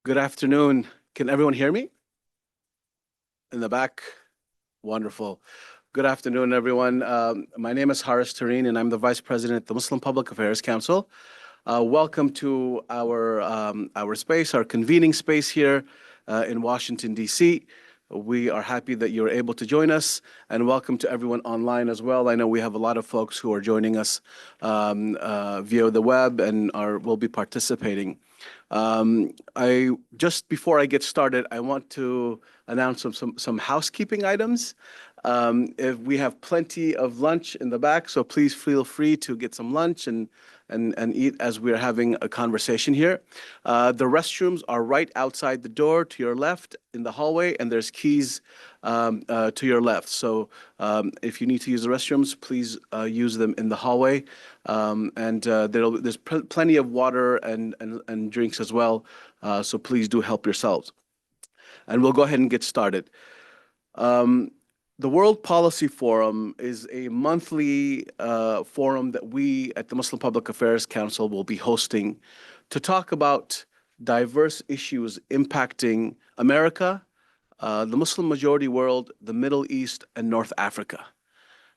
Good afternoon. Can everyone hear me? In the back? Wonderful. Good afternoon, everyone. My name is Haris Tareen, and I'm the Vice President at the Muslim Public Affairs Council. Welcome to our space, our convening space here in Washington, D.C. We are happy that you're able to join us, and welcome to everyone online as well. I know we have a lot of folks who are joining us via the web and will be participating. Just before I get started, I want to announce some housekeeping items. If we have plenty of lunch in the back, so please feel free to get some lunch and eat as we're having a conversation here. The restrooms are right outside the door to your left in the hallway, and there's keys to your left. So if you need to use the restrooms, please use them in the hallway. There's plenty of water and drinks as well, so please do help yourselves. And we'll go ahead and get started. The World Policy Forum is a monthly forum that we at the Muslim Public Affairs Council will be hosting to talk about diverse issues impacting America, the Muslim majority world, the Middle East, and North Africa.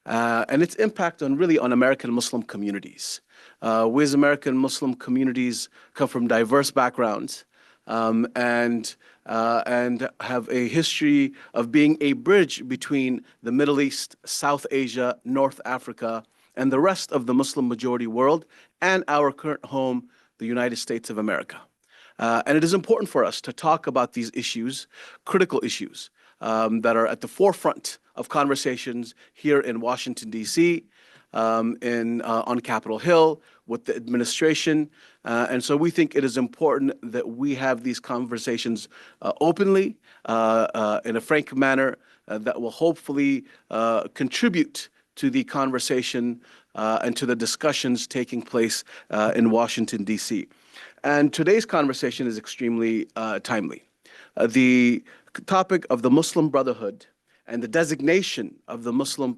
And its impact on American Muslim communities. We as American Muslim communities come from diverse backgrounds and have a history of being a bridge between the Middle East, South Asia, North Africa, and the rest of the Muslim majority world, and our current home, the United States of America. And it is important for us to talk about these issues, critical issues, that are at the forefront of conversations here in Washington, D.C., on Capitol Hill, with the administration. And so we think it is important that we have these conversations openly, in a frank manner, that will hopefully contribute to the conversation and to the discussions taking place in Washington, D.C. And today's conversation is extremely timely. The topic of the Muslim Brotherhood and the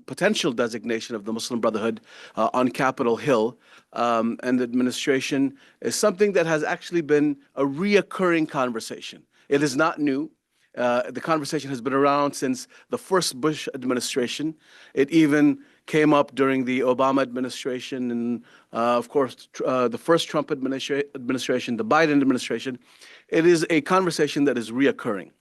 potential designation of the Muslim Brotherhood on Capitol Hill and the administration is something that has actually been a reoccurring conversation. It is not new. The conversation has been around since the first Bush administration. It even came up during the Obama administration and, of course, the first Trump administration, the Biden administration. It is a conversation that is reoccurring.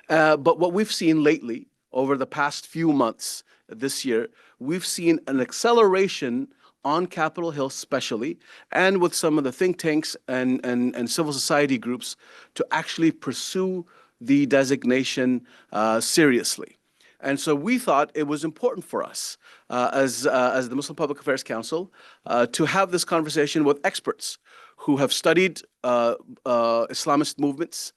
But what we've seen lately, over the past few months this year, we've seen an acceleration on Capitol Hill especially, and with some of the think tanks and civil society groups to actually pursue the designation seriously. And so we thought it was important for us as the Muslim Public Affairs Council to have this conversation with experts who have studied Islamist movements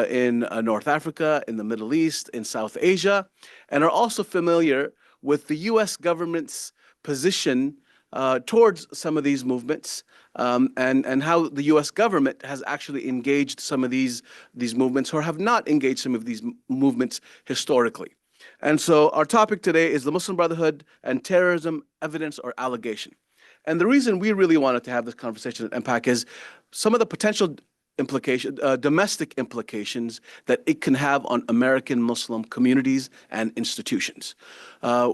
in North Africa, in the Middle East, in South Asia, and are also familiar with the U.S. government's position towards some of these movements, and how the U.S. government has actually engaged some of these movements or have not engaged some of these movements historically. And so our topic today is the Muslim Brotherhood and terrorism, evidence or allegation. And the reason we really wanted to have this conversation at MPAC is some of the potential domestic implications that it can have on American Muslim communities and institutions.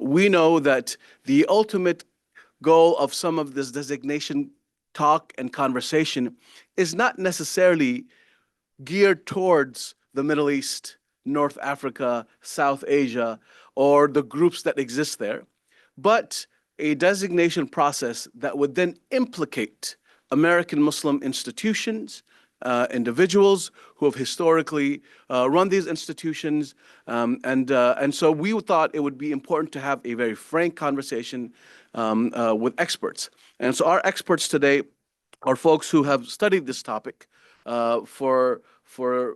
We know that the ultimate goal of some of this designation talk and conversation is not necessarily geared towards the Middle East, North Africa, South Asia, or the groups that exist there, but a designation process that would then implicate American Muslim institutions, individuals who have historically run these institutions. And so we thought it would be important to have a very frank conversation with experts. And so our experts today are folks who have studied this topic for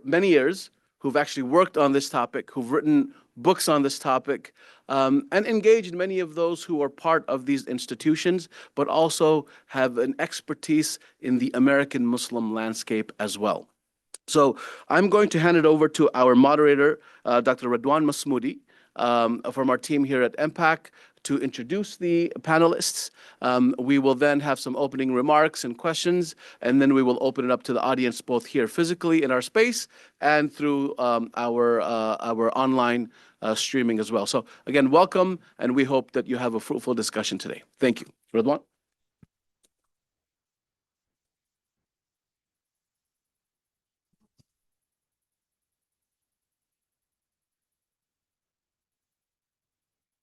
many years, who've actually worked on this topic, who've written books on this topic, and engaged many of those who are part of these institutions, but also have an expertise in the American Muslim landscape as well. So I'm going to hand it over to our moderator, Dr. Radwan Masmoudi, from our team here at MPAC, to introduce the panelists. We will then have some opening remarks and questions, and then we will open it up to the audience both here physically in our space and through our online streaming as well. So again, welcome, and we hope that you have a fruitful discussion today. Thank you. Ridwan?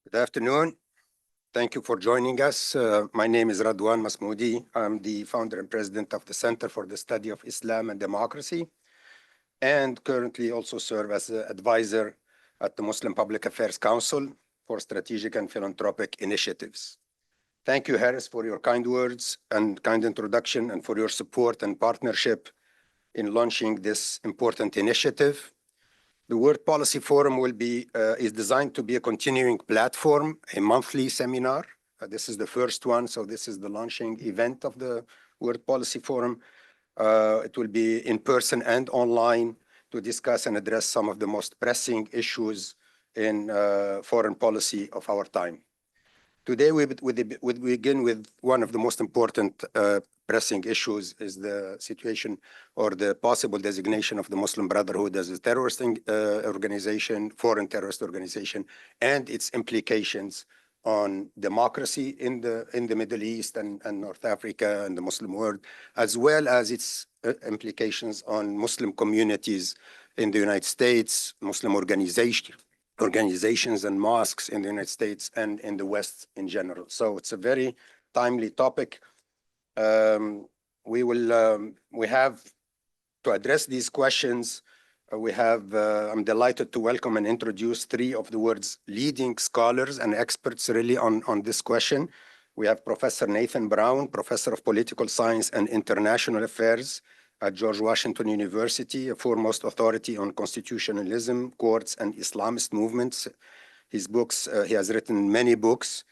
Good afternoon. Thank you for joining us. My name is Radwan Masmoudi. I'm the founder and president of the Center for the Study of Islam and Democracy, and currently also serve as an advisor at the Muslim Public Affairs Council for Strategic and Philanthropic Initiatives. Thank you, Harris, for your kind words and kind introduction, and for your support and partnership in launching this important initiative. The World Policy Forum is designed to be a continuing platform, a monthly seminar. This is the first one, so this is the launching event of the World Policy Forum. It will be in person and online to discuss and address some of the most pressing issues in foreign policy of our time. Today, we begin with one of the most important pressing issues is the situation or the possible designation of the Muslim Brotherhood as a terrorist organization, foreign terrorist organization, and its implications on democracy in the Middle East and North Africa and the Muslim world, as well as its implications on Muslim communities in the United States, Muslim organizations and mosques in the United States and in the West in general. So it's a very timely topic. We have to address these questions. I'm delighted to welcome and introduce three of the world's leading scholars and experts really on this question. We have Professor Nathan Brown, Professor of Political Science and International Affairs at George Washington University, a foremost authority on constitutionalism, courts, and Islamist movements. His books, he has written many books,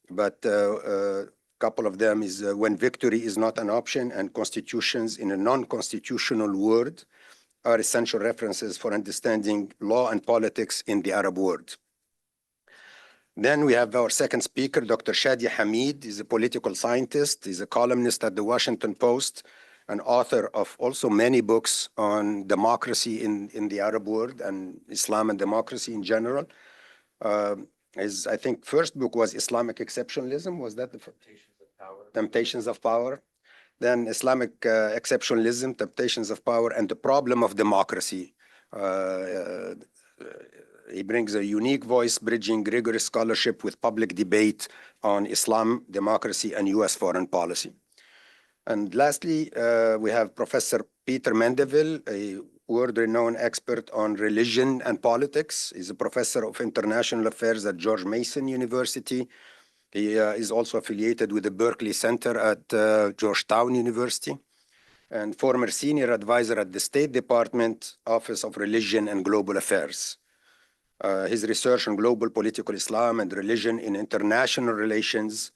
but a couple of them is When Victory is Not an Option and Constitutions in a Non-Constitutional World are essential references for understanding law and politics in the Arab world. Then we have our second speaker, Dr. Shadi Hamid. He's a political scientist. He's a columnist at the Washington Post, an author of also many books on democracy in the Arab world and Islam and democracy in general. His, I think, first book was Islamic Exceptionalism. Was that the Temptations of Power? Temptations of Power. Then Islamic Exceptionalism, Temptations of Power, and the Problem of Democracy. He brings a unique voice, bridging rigorous scholarship with public debate on Islam, democracy, and U.S. foreign policy. And lastly, we have Professor Peter Mendeville, a world-renowned expert on religion and politics. He's a professor of international affairs at George Mason University. He is also affiliated with the Berkeley Center at Georgetown University, and former senior advisor at the State Department Office of Religion and Global Affairs. His research on global political Islam and religion in international relations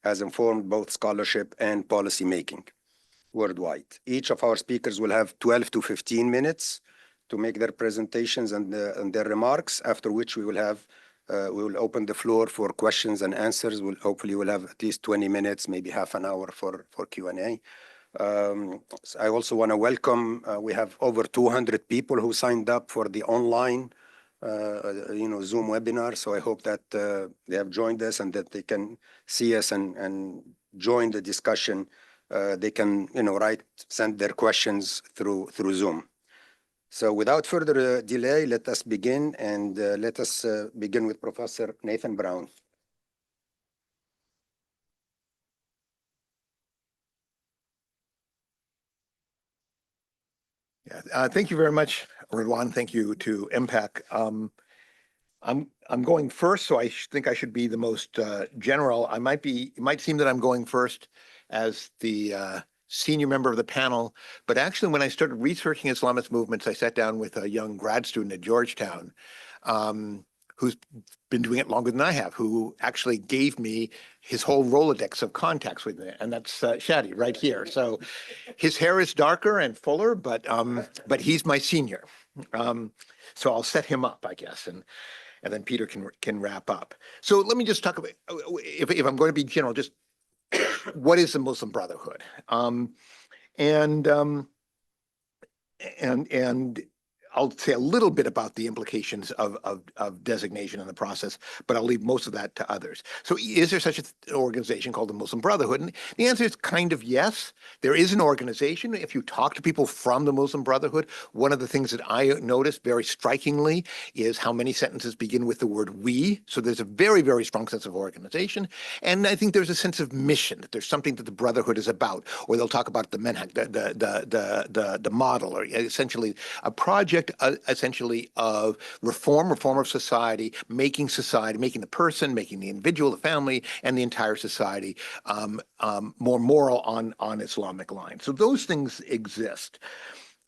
has informed both scholarship and policy making worldwide. Each of our speakers will have 12 to 15 minutes to make their presentations and their remarks, after which we will open the floor for questions and answers. Hopefully we'll have at least 20 minutes, maybe half an hour for Q&A. I also want to welcome, we have over 200 people who signed up for the online Zoom webinar. So I hope that they have joined us and that they can see us and join the discussion. They can, send their questions through Zoom. So without further delay, let us begin, and let us begin with Professor Nathan Brown. Yeah, thank you very much, Ridwan. Thank you to MPAC. I'm going first, so I think I should be the most general. It might seem that I'm going first as the senior member of the panel, but actually when I started researching Islamist movements, I sat down with a young grad student at Georgetown who's been doing it longer than I have, who actually gave me his whole Rolodex of contacts with me, and that's Shadi right here. So his hair is darker and fuller, but he's my senior. So I'll set him up, I guess. and then Peter can wrap up. So let me just talk about, if I'm going to be general, just what is the Muslim Brotherhood? And I'll say a little bit about the implications of designation in the process, but I'll leave most of that to others. So is there such an organization called the Muslim Brotherhood? And the answer is kind of yes. There is an organization. If you talk to people from the Muslim Brotherhood, one of the things that I noticed very strikingly is how many sentences begin with the word we. So there's a very, very strong sense of organization. And I think there's a sense of mission, that there's something that the Brotherhood is about, or they'll talk about the manhaj, the model, or essentially a project essentially of reform of society, making the person, making the individual, the family, and the entire society more moral on Islamic lines. So those things exist.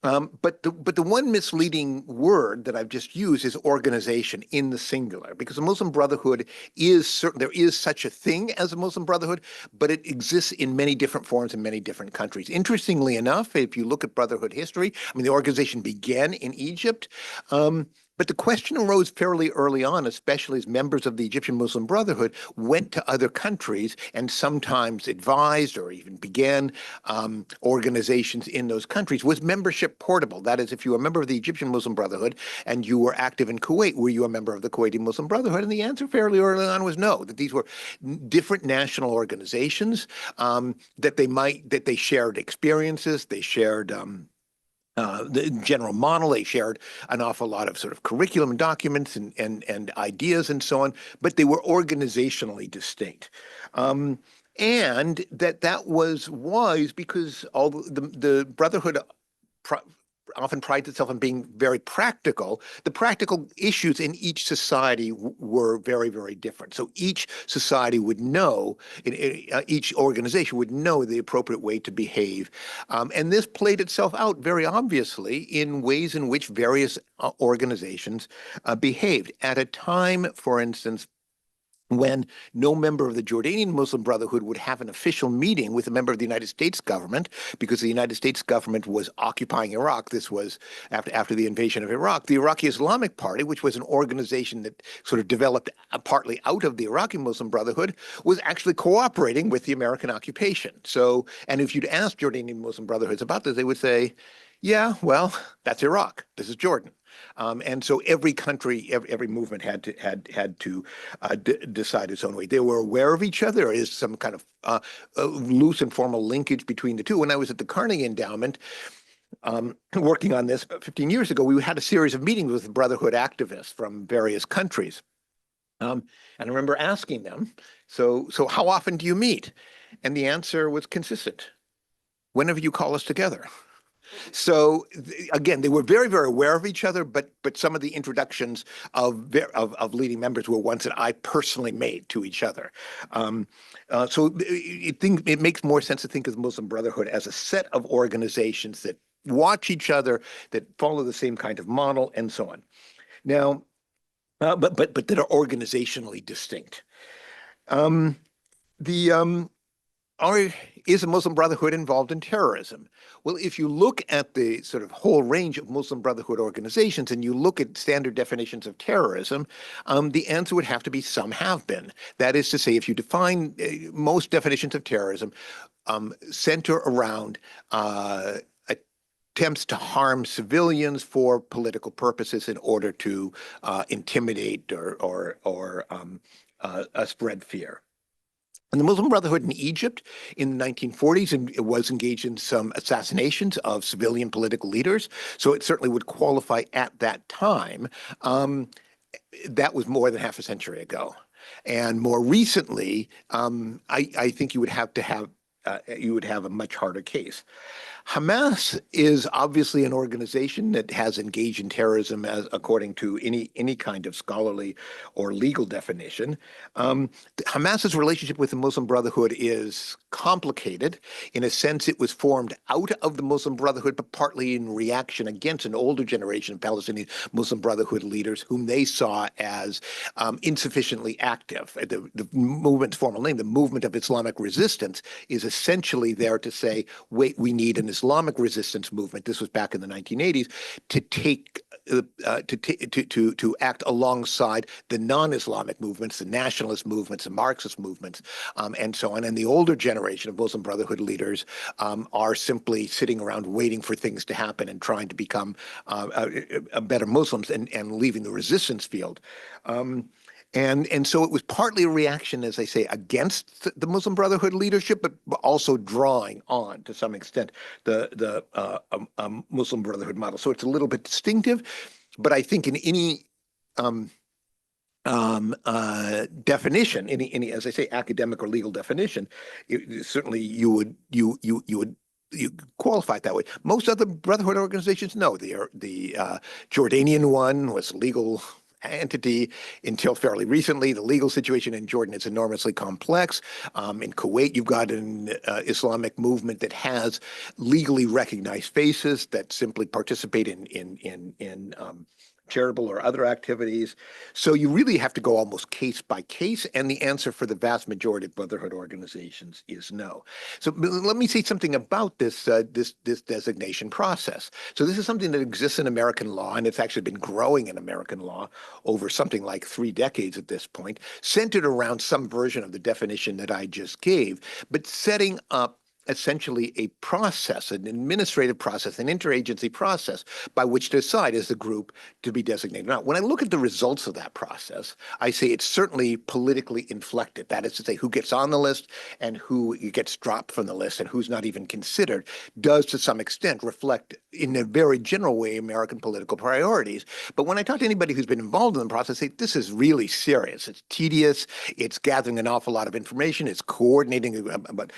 But the one misleading word that I've just used is organization in the singular, because the Muslim Brotherhood is certain, there is such a thing as a Muslim Brotherhood, but it exists in many different forms in many different countries. Interestingly enough, if you look at Brotherhood history, I mean, the organization began in Egypt. But the question arose fairly early on, especially as members of the Egyptian Muslim Brotherhood went to other countries and sometimes advised or even began organizations in those countries. Was membership portable? That is, if you were a member of the Egyptian Muslim Brotherhood and you were active in Kuwait, were you a member of the Kuwaiti Muslim Brotherhood? And the answer fairly early on was no, that these were different national organizations, that they shared experiences, they shared the general model. They shared an awful lot of sort of curriculum and documents and ideas and so on, but they were organizationally distinct. And that was wise because all the Brotherhood often prides itself on being very practical. The practical issues in each society were very, very different. So each society would know, each organization would know the appropriate way to behave. And this played itself out very obviously in ways in which various organizations behaved. At a time, for instance, when no member of the Jordanian Muslim Brotherhood would have an official meeting with a member of the United States government, because the United States government was occupying Iraq. This was after the invasion of Iraq. The Iraqi Islamic Party, which was an organization that sort of developed partly out of the Iraqi Muslim Brotherhood, was actually cooperating with the American occupation. So, and if you'd ask Jordanian Muslim Brotherhoods about this, they would say, yeah, well, that's Iraq. This is Jordan. And so every country, every movement had to decide its own way. They were aware of each other. There is some kind of loose and formal linkage between the two. When I was at the Carnegie Endowment, working on this 15 years ago, we had a series of meetings with Brotherhood activists from various countries. And I remember asking them, so how often do you meet? And the answer was consistent. Whenever you call us together. So again, they were very, very aware of each other, but some of the introductions of leading members were ones that I personally made to each other. So it makes more sense to think of the Muslim Brotherhood as a set of organizations that watch each other, that follow the same kind of model, and so on. Now, but that are organizationally distinct. Is a Muslim Brotherhood involved in terrorism? Well, if you look at the sort of whole range of Muslim Brotherhood organizations and you look at standard definitions of terrorism, the answer would have to be some have been. That is to say, if you define most definitions of terrorism center around attempts to harm civilians for political purposes in order to intimidate or spread fear. And the Muslim Brotherhood in Egypt in the 1940s it was engaged in some assassinations of civilian political leaders. So it certainly would qualify at that time. That was more than half a century ago. And more recently, I think you would have a much harder case. Hamas is obviously an organization that has engaged in terrorism as according to any kind of scholarly or legal definition. Hamas's relationship with the Muslim Brotherhood is complicated. In a sense, it was formed out of the Muslim Brotherhood, but partly in reaction against an older generation of Palestinian Muslim Brotherhood leaders whom they saw as insufficiently active. The movement's formal name, the Movement of Islamic Resistance, is essentially there to say, wait, we need an Islamic resistance movement, this was back in the 1980s, to take to act alongside the non-Islamic movements, the nationalist movements, the Marxist movements, and so on. And the older generation of Muslim Brotherhood leaders are simply sitting around waiting for things to happen and trying to become better Muslims and leaving the resistance field. And so it was partly a reaction, as I say, against the Muslim Brotherhood leadership, but also drawing on, to some extent, the Muslim Brotherhood model. So it's a little bit distinctive, but I think in any definition, any, as I say, academic or legal definition, certainly you would qualify it that way. Most other Brotherhood organizations, no. The Jordanian one was legal entity until fairly recently. The legal situation in Jordan is enormously complex. In Kuwait, you've got an Islamic movement that has legally recognized faces that simply participate in charitable or other activities. So you really have to go almost case by case, and the answer for the vast majority of Brotherhood organizations is no. So let me say something about this designation process. So this is something that exists in American law, and it's actually been growing in American law over something like 3 decades at this point, centered around some version of the definition that I just gave, but setting up essentially a process, an administrative process, an interagency process by which to decide as the group to be designated. Now, when I look at the results of that process, I say it's certainly politically inflected. That is to say, who gets on the list and who gets dropped from the list and who's not even considered does to some extent reflect in a very general way American political priorities. But when I talk to anybody who's been involved in the process, I say this is really serious. It's tedious. It's gathering an awful lot of information. It's coordinating about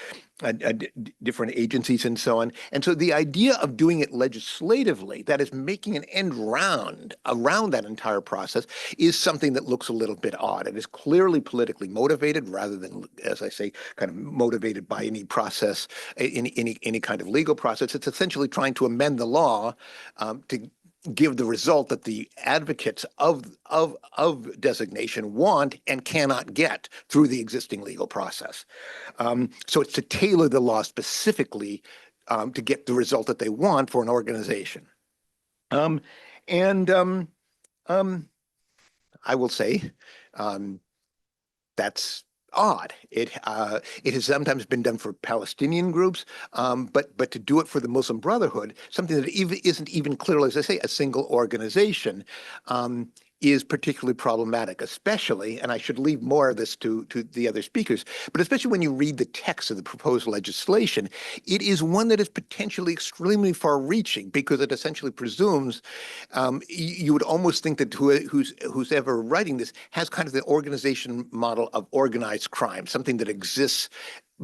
different agencies and so on. And so the idea of doing it legislatively, that is making an end round around that entire process, is something that looks a little bit odd. It is clearly politically motivated rather than, as I say, kind of motivated by any process, any kind of legal process. It's essentially trying to amend the law to give the result that the advocates of designation want and cannot get through the existing legal process. So it's to tailor the law specifically to get the result that they want for an organization. I will say that's odd. It has sometimes been done for Palestinian groups, but to do it for the Muslim Brotherhood, something that isn't even clearly, as I say, a single organization, is particularly problematic, especially, and I should leave more of this to the other speakers, but especially when you read the text of the proposed legislation, it is one that is potentially extremely far-reaching because it essentially presumes, you would almost think that who's ever writing this has kind of the organization model of organized crime, something that exists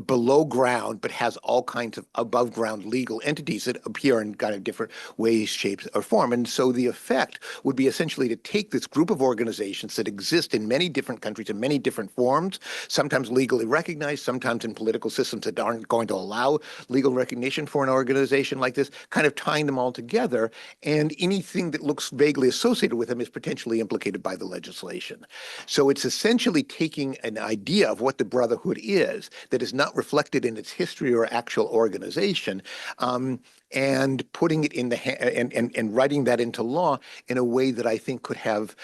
below ground, but has all kinds of above ground legal entities that appear in kind of different ways, shapes, or form. And so the effect would be essentially to take this group of organizations that exist in many different countries in many different forms, sometimes legally recognized, sometimes in political systems that aren't going to allow legal recognition for an organization like this, kind of tying them all together, and anything that looks vaguely associated with them is potentially implicated by the legislation. So it's essentially taking an idea of what the Brotherhood is that is not reflected in its history or actual organization, and putting it in the and writing that into law in a way that I think could have,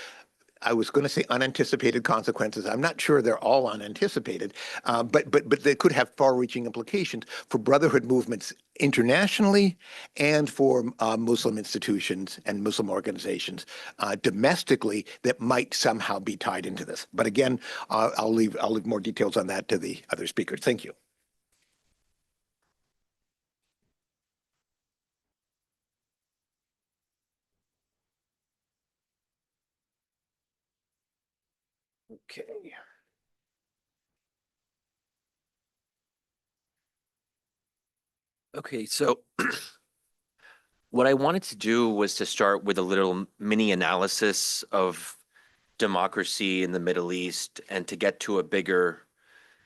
I was going to say unanticipated consequences. I'm not sure they're all unanticipated, but they could have far-reaching implications for Brotherhood movements internationally and for Muslim institutions and Muslim organizations domestically that might somehow be tied into this. But again, I'll leave more details on that to the other speakers. Thank you. Okay. Okay, so what I wanted to do was to start with a little mini analysis of democracy in the Middle East and to get to a bigger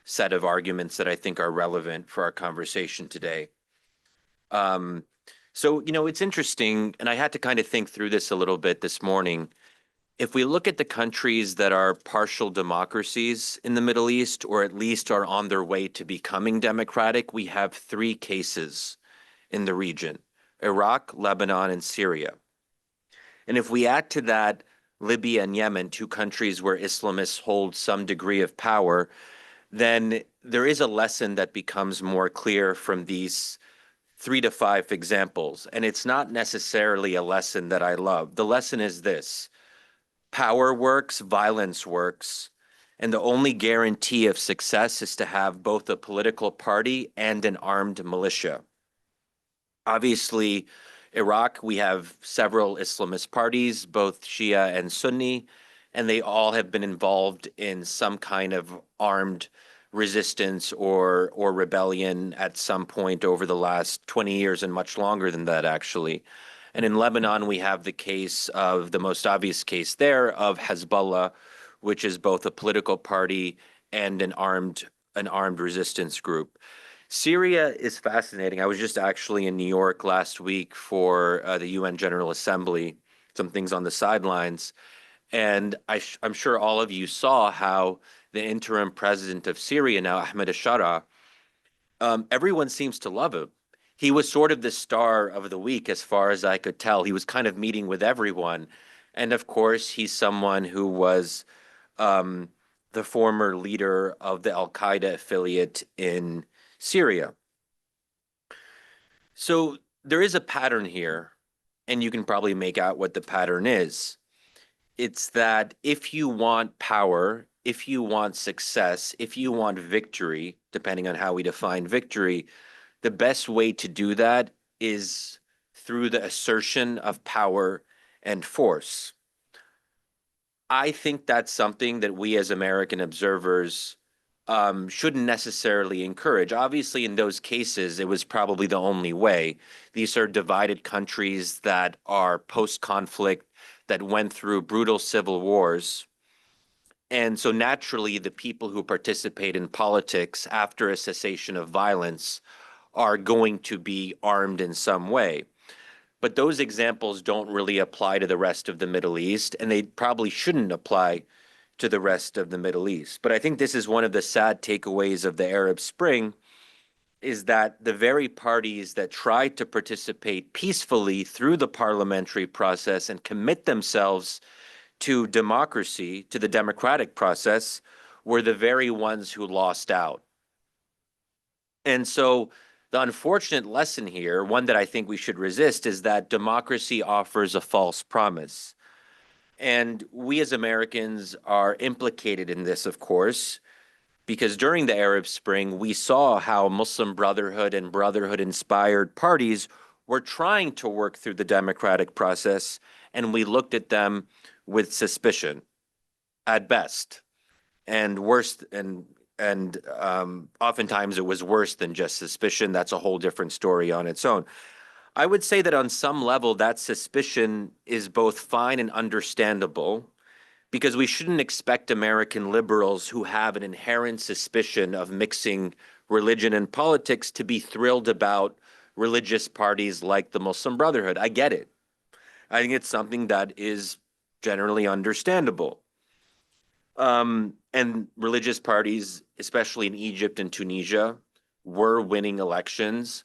set of arguments that I think are relevant for our conversation today. So, it's interesting, and I had to kind of think through this a little bit this morning. If we look at the countries that are partial democracies in the Middle East, or at least are on their way to becoming democratic, we have 3 cases in the region: Iraq, Lebanon, and Syria. And if we add to that Libya and Yemen, two countries where Islamists hold some degree of power, then there is a lesson that becomes more clear from these 3 to 5 examples. And it's not necessarily a lesson that I love. The lesson is this: power works, violence works. And the only guarantee of success is to have both a political party and an armed militia. Obviously, Iraq, we have several Islamist parties, both Shia and Sunni, and they all have been involved in some kind of armed resistance or rebellion at some point over the last 20 years and much longer than that, actually. And in Lebanon, we have the case of the most obvious case there of Hezbollah, which is both a political party and an armed resistance group. Syria is fascinating. I was just actually in New York last week for the UN General Assembly, some things on the sidelines. And I'm sure all of you saw how the interim president of Syria now, Ahmed al-Shara, everyone seems to love him. He was sort of the star of the week, as far as I could tell. He was kind of meeting with everyone. And of course, he's someone who was the former leader of the Al-Qaeda affiliate in Syria. So there is a pattern here, and you can probably make out what the pattern is. It's that if you want power, if you want success, if you want victory, depending on how we define victory, the best way to do that is through the assertion of power and force. I think that's something that we as American observers shouldn't necessarily encourage. Obviously, in those cases, it was probably the only way. These are divided countries that are post-conflict, that went through brutal civil wars. And so naturally, the people who participate in politics after a cessation of violence are going to be armed in some way. But those examples don't really apply to the rest of the Middle East, and they probably shouldn't apply to the rest of the Middle East. But I think this is one of the sad takeaways of the Arab Spring, is that the very parties that tried to participate peacefully through the parliamentary process and commit themselves to democracy, to the democratic process, were the very ones who lost out. And so the unfortunate lesson here, one that I think we should resist, is that democracy offers a false promise. And we as Americans are implicated in this, of course, because during the Arab Spring, we saw how Muslim Brotherhood and Brotherhood-inspired parties were trying to work through the democratic process, and we looked at them with suspicion, at best, and worse, and oftentimes it was worse than just suspicion. That's a whole different story on its own. I would say that on some level, that suspicion is both fine and understandable, because we shouldn't expect American liberals who have an inherent suspicion of mixing religion and politics to be thrilled about religious parties like the Muslim Brotherhood. I get it. I think it's something that is generally understandable. And religious parties, especially in Egypt and Tunisia, were winning elections.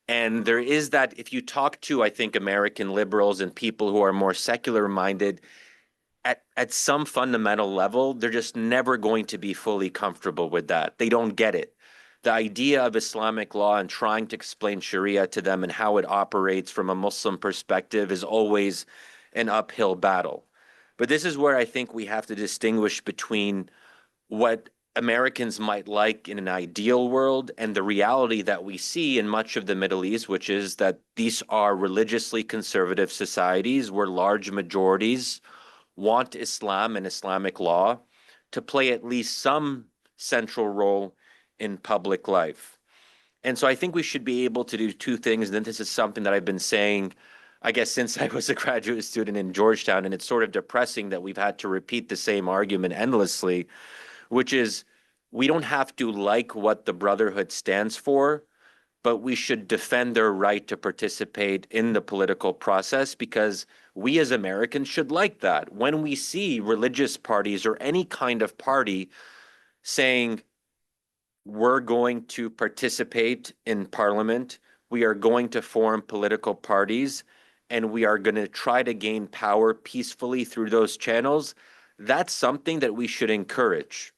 And there is that, if you talk to, I think, American liberals and people who are more secular minded, at some fundamental level, they're just never going to be fully comfortable with that. They don't get it. The idea of Islamic law and trying to explain Sharia to them and how it operates from a Muslim perspective is always an uphill battle. But this is where I think we have to distinguish between what Americans might like in an ideal world and the reality that we see in much of the Middle East, which is that these are religiously conservative societies where large majorities want Islam and Islamic law to play at least some central role in public life. And so I think we should be able to do two things. And this is something that I've been saying, I guess, since I was a graduate student in Georgetown. And it's sort of depressing that we've had to repeat the same argument endlessly, which is we don't have to like what the Brotherhood stands for, but we should defend their right to participate in the political process, because we as Americans should like that. When we see religious parties or any kind of party saying, we're going to participate in parliament, we are going to form political parties, and we are going to try to gain power peacefully through those channels, that's something that we should encourage.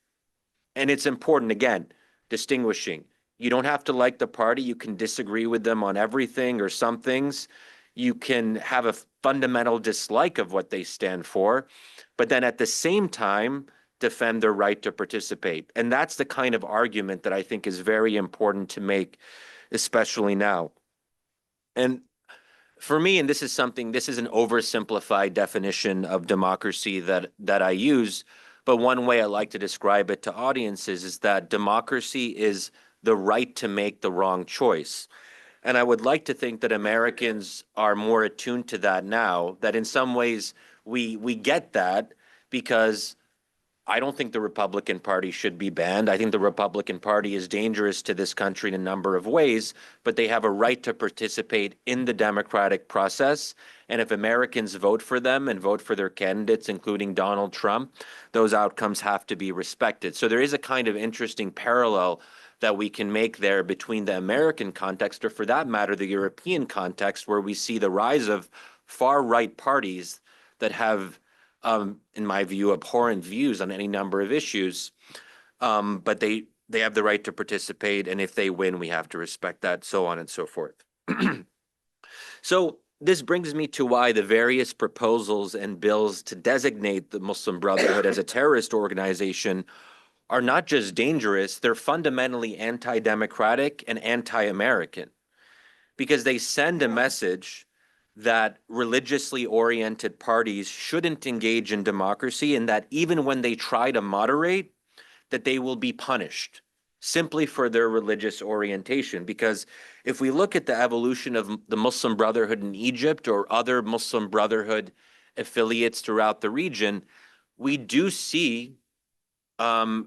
And it's important, again, distinguishing. You don't have to like the party. You can disagree with them on everything or some things. You can have a fundamental dislike of what they stand for, but then at the same time, defend their right to participate. And that's the kind of argument that I think is very important to make, especially now. And for me, and this is an oversimplified definition of democracy that I use, but one way I like to describe it to audiences is that democracy is the right to make the wrong choice. And I would like to think that Americans are more attuned to that now, that in some ways we get that, because I don't think the Republican Party should be banned. I think the Republican Party is dangerous to this country in a number of ways, but they have a right to participate in the democratic process. And if Americans vote for them and vote for their candidates, including Donald Trump, those outcomes have to be respected. So there is a kind of interesting parallel that we can make there between the American context, or for that matter, the European context, where we see the rise of far-right parties that have in my view, abhorrent views on any number of issues, but they have the right to participate, and if they win, we have to respect that, so on and so forth. So this brings me to why the various proposals and bills to designate the Muslim Brotherhood as a terrorist organization are not just dangerous, they're fundamentally anti-democratic and anti-American, because they send a message that religiously oriented parties shouldn't engage in democracy, and that even when they try to moderate, that they will be punished simply for their religious orientation. Because if we look at the evolution of the Muslim Brotherhood in Egypt or other Muslim Brotherhood affiliates throughout the region, we do see in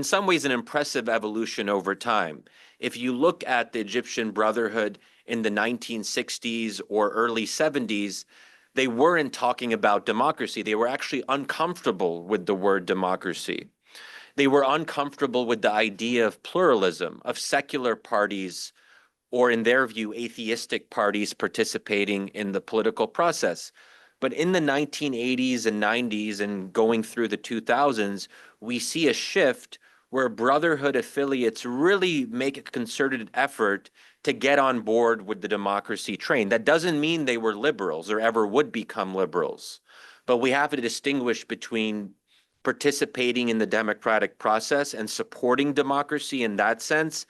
some ways an impressive evolution over time. If you look at the Egyptian Brotherhood in the 1960s or early 70s, they weren't talking about democracy. They were actually uncomfortable with the word democracy. They were uncomfortable with the idea of pluralism, of secular parties, or in their view, atheistic parties participating in the political process. But in the 1980s and 90s and going through the 2000s, we see a shift where Brotherhood affiliates really make a concerted effort to get on board with the democracy train. That doesn't mean they were liberals or ever would become liberals, but we have to distinguish between participating in the democratic process and supporting democracy in that sense,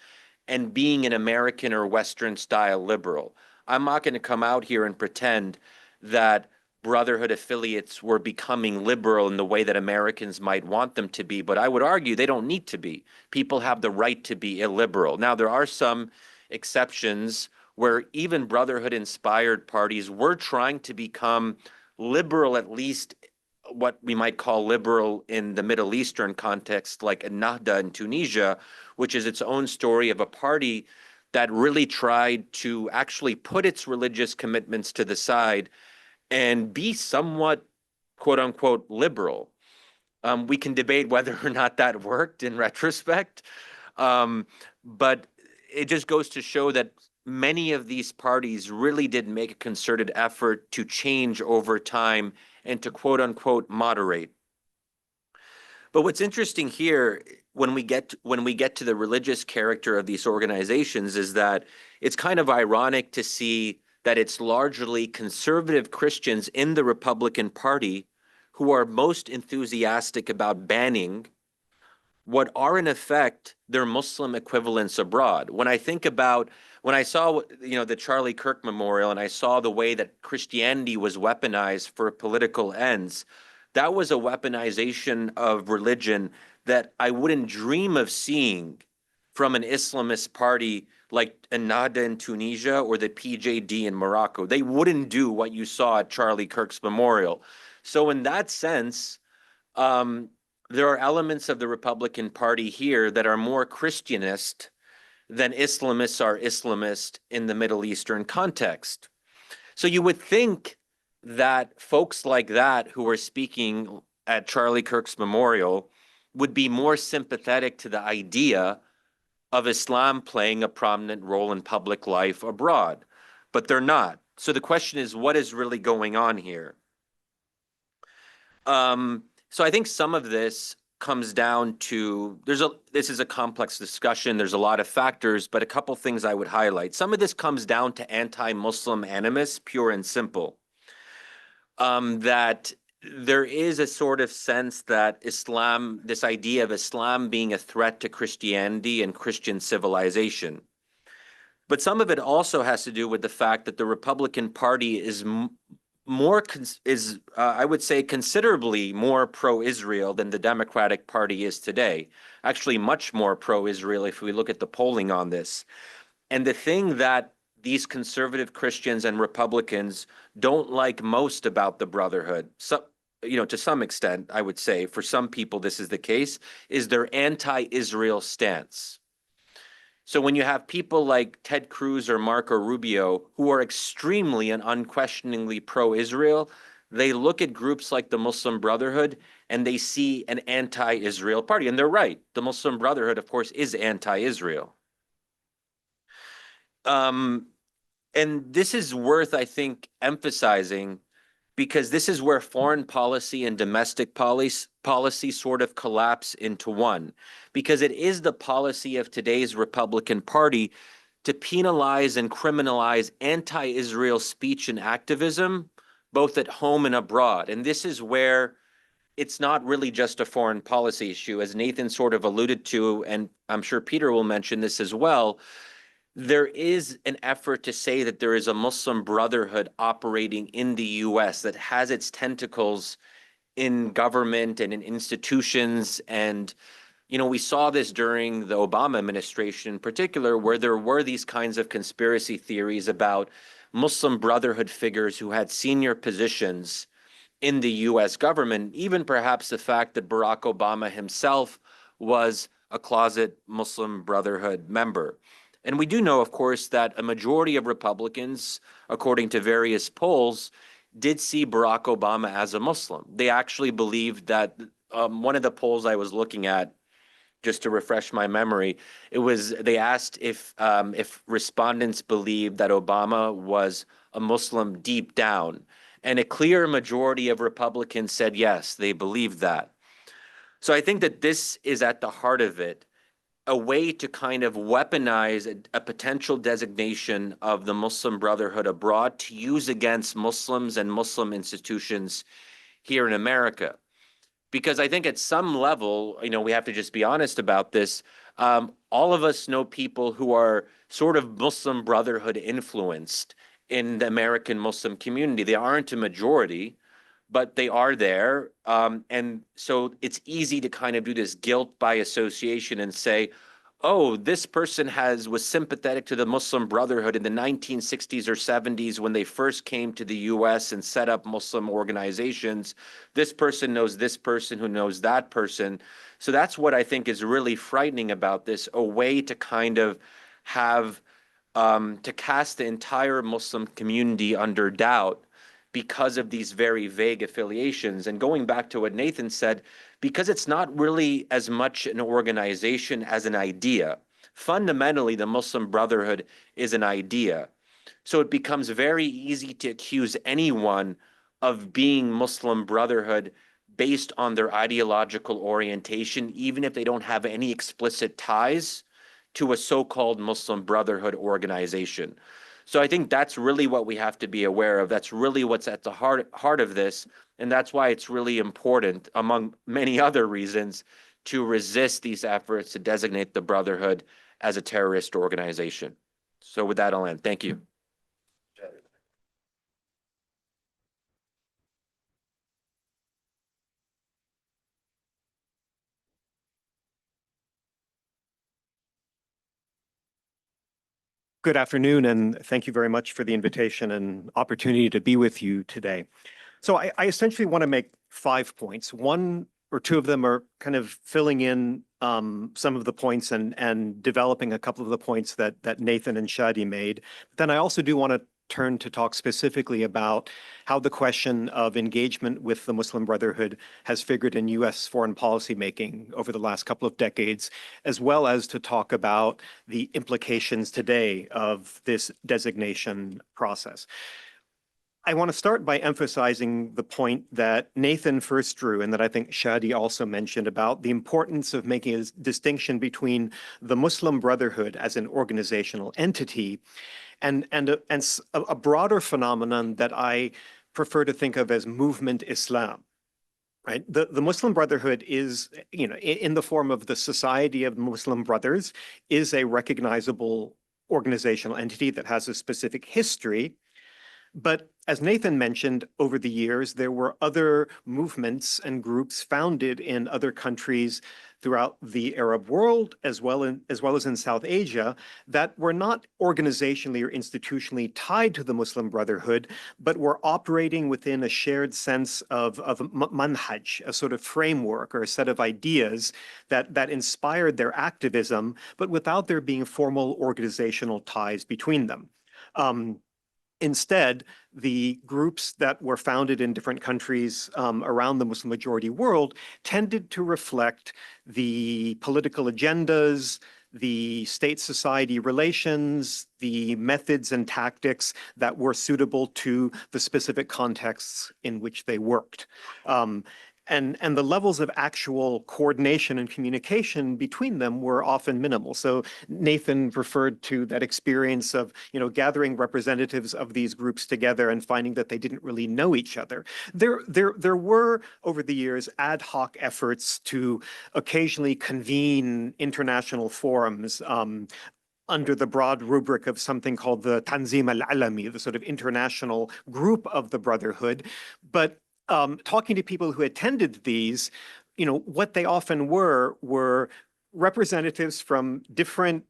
and being an American or Western style liberal. I'm not going to come out here and pretend that Brotherhood affiliates were becoming liberal in the way that Americans might want them to be, but I would argue they don't need to be. People have the right to be illiberal. Now, there are some exceptions where even Brotherhood-inspired parties were trying to become liberal, at least what we might call liberal in the Middle Eastern context, like Ennahda in Tunisia, which is its own story of a party that really tried to actually put its religious commitments to the side and be somewhat, quote unquote, liberal. We can debate whether or not that worked in retrospect, but it just goes to show that many of these parties really did make a concerted effort to change over time and to, quote unquote, moderate. But what's interesting here, when we get to the religious character of these organizations, is that it's kind of ironic to see that it's largely conservative Christians in the Republican Party who are most enthusiastic about banning what are in effect their Muslim equivalents abroad. When I saw, the Charlie Kirk Memorial, and I saw the way that Christianity was weaponized for political ends, that was a weaponization of religion that I wouldn't dream of seeing from an Islamist party like Ennahda in Tunisia or the PJD in Morocco. They wouldn't do what you saw at Charlie Kirk's memorial. So in that sense, there are elements of the Republican Party here that are more Christianist than Islamists are Islamist in the Middle Eastern context. So you would think that folks like that who are speaking at Charlie Kirk's memorial would be more sympathetic to the idea of Islam playing a prominent role in public life abroad. but they're not. So the question is, what is really going on here? So I think some of this comes down to this is a complex discussion. There's a lot of factors, but a couple things I would highlight. Some of this comes down to anti-Muslim animus, pure and simple. That there is a sort of sense that Islam, this idea of Islam being a threat to Christianity and Christian civilization. But some of it also has to do with the fact that the Republican Party is I would say, considerably more pro-Israel than the Democratic Party is today. Actually, much more pro-Israel if we look at the polling on this. And the thing that these conservative Christians and Republicans don't like most about the Brotherhood, so, to some extent, I would say, for some people this is the case, is their anti-Israel stance. So when you have people like Ted Cruz or Marco Rubio who are extremely and unquestioningly pro-Israel, they look at groups like the Muslim Brotherhood and they see an anti-Israel party. And they're right. The Muslim Brotherhood, of course, is anti-Israel. And this is worth, I think, emphasizing, because this is where foreign policy and domestic policy sort of collapse into one, because it is the policy of today's Republican Party to penalize and criminalize anti-Israel speech and activism, both at home and abroad. And this is where it's not really just a foreign policy issue, as Nathan sort of alluded to, and I'm sure Peter will mention this as well. There is an effort to say that there is a Muslim Brotherhood operating in the US that has its tentacles in government and in institutions. And, we saw this during the Obama administration in particular, where there were these kinds of conspiracy theories about Muslim Brotherhood figures who had senior positions in the US government, even perhaps the fact that Barack Obama himself was a closet Muslim Brotherhood member. And we do know, of course, that a majority of Republicans, according to various polls, did see Barack Obama as a Muslim. They actually believed that one of the polls I was looking at, just to refresh my memory, they asked if respondents believed that Obama was a Muslim deep down. And a clear majority of Republicans said yes, they believed that. So I think that this is at the heart of it, a way to kind of weaponize a potential designation of the Muslim Brotherhood abroad to use against Muslims and Muslim institutions here in America. Because I think at some level, we have to just be honest about this. All of us know people who are sort of Muslim Brotherhood influenced in the American Muslim community. They aren't a majority, but they are there. And so it's easy to kind of do this guilt by association and say, oh, this person was sympathetic to the Muslim Brotherhood in the 1960s or 70s when they first came to the US and set up Muslim organizations. This person knows this person who knows that person. So that's what I think is really frightening about this, a way to kind of have, to cast the entire Muslim community under doubt because of these very vague affiliations. And going back to what Nathan said, because it's not really as much an organization as an idea. Fundamentally, the Muslim Brotherhood is an idea. So it becomes very easy to accuse anyone of being Muslim Brotherhood based on their ideological orientation, even if they don't have any explicit ties to a so-called Muslim Brotherhood organization. So I think that's really what we have to be aware of. That's really what's at the heart of this. And that's why it's really important, among many other reasons, to resist these efforts to designate the Brotherhood as a terrorist organization. So with that, I'll end. Thank you. Good afternoon, and thank you very much for the invitation and opportunity to be with you today. So I essentially want to make 5 points. One or two of them are kind of filling in some of the points and developing a couple of the points that Nathan and Shadi made. But then I also do want to turn to talk specifically about how the question of engagement with the Muslim Brotherhood has figured in U.S. foreign policy making over the last couple of decades, as well as to talk about the implications today of this designation process. I want to start by emphasizing the point that Nathan first drew and that I think Shadi also mentioned about the importance of making a distinction between the Muslim Brotherhood as an organizational entity and a broader phenomenon that I prefer to think of as movement Islam. Right? The Muslim Brotherhood is, in the form of the Society of Muslim Brothers, is a recognizable organizational entity that has a specific history. But as Nathan mentioned, over the years, there were other movements and groups founded in other countries throughout the Arab world, as well as in South Asia, that were not organizationally or institutionally tied to the Muslim Brotherhood, but were operating within a shared sense of manhaj, a sort of framework or a set of ideas that inspired their activism, but without there being formal organizational ties between them. Instead, the groups that were founded in different countries around the Muslim majority world tended to reflect the political agendas, the state-society relations, the methods and tactics that were suitable to the specific contexts in which they worked. And the levels of actual coordination and communication between them were often minimal. So Nathan referred to that experience of, gathering representatives of these groups together and finding that they didn't really know each other. There were, over the years, ad hoc efforts to occasionally convene international forums under the broad rubric of something called the Tanzim al-Alami, the sort of international group of the Brotherhood. But talking to people who attended these, what they often were representatives from different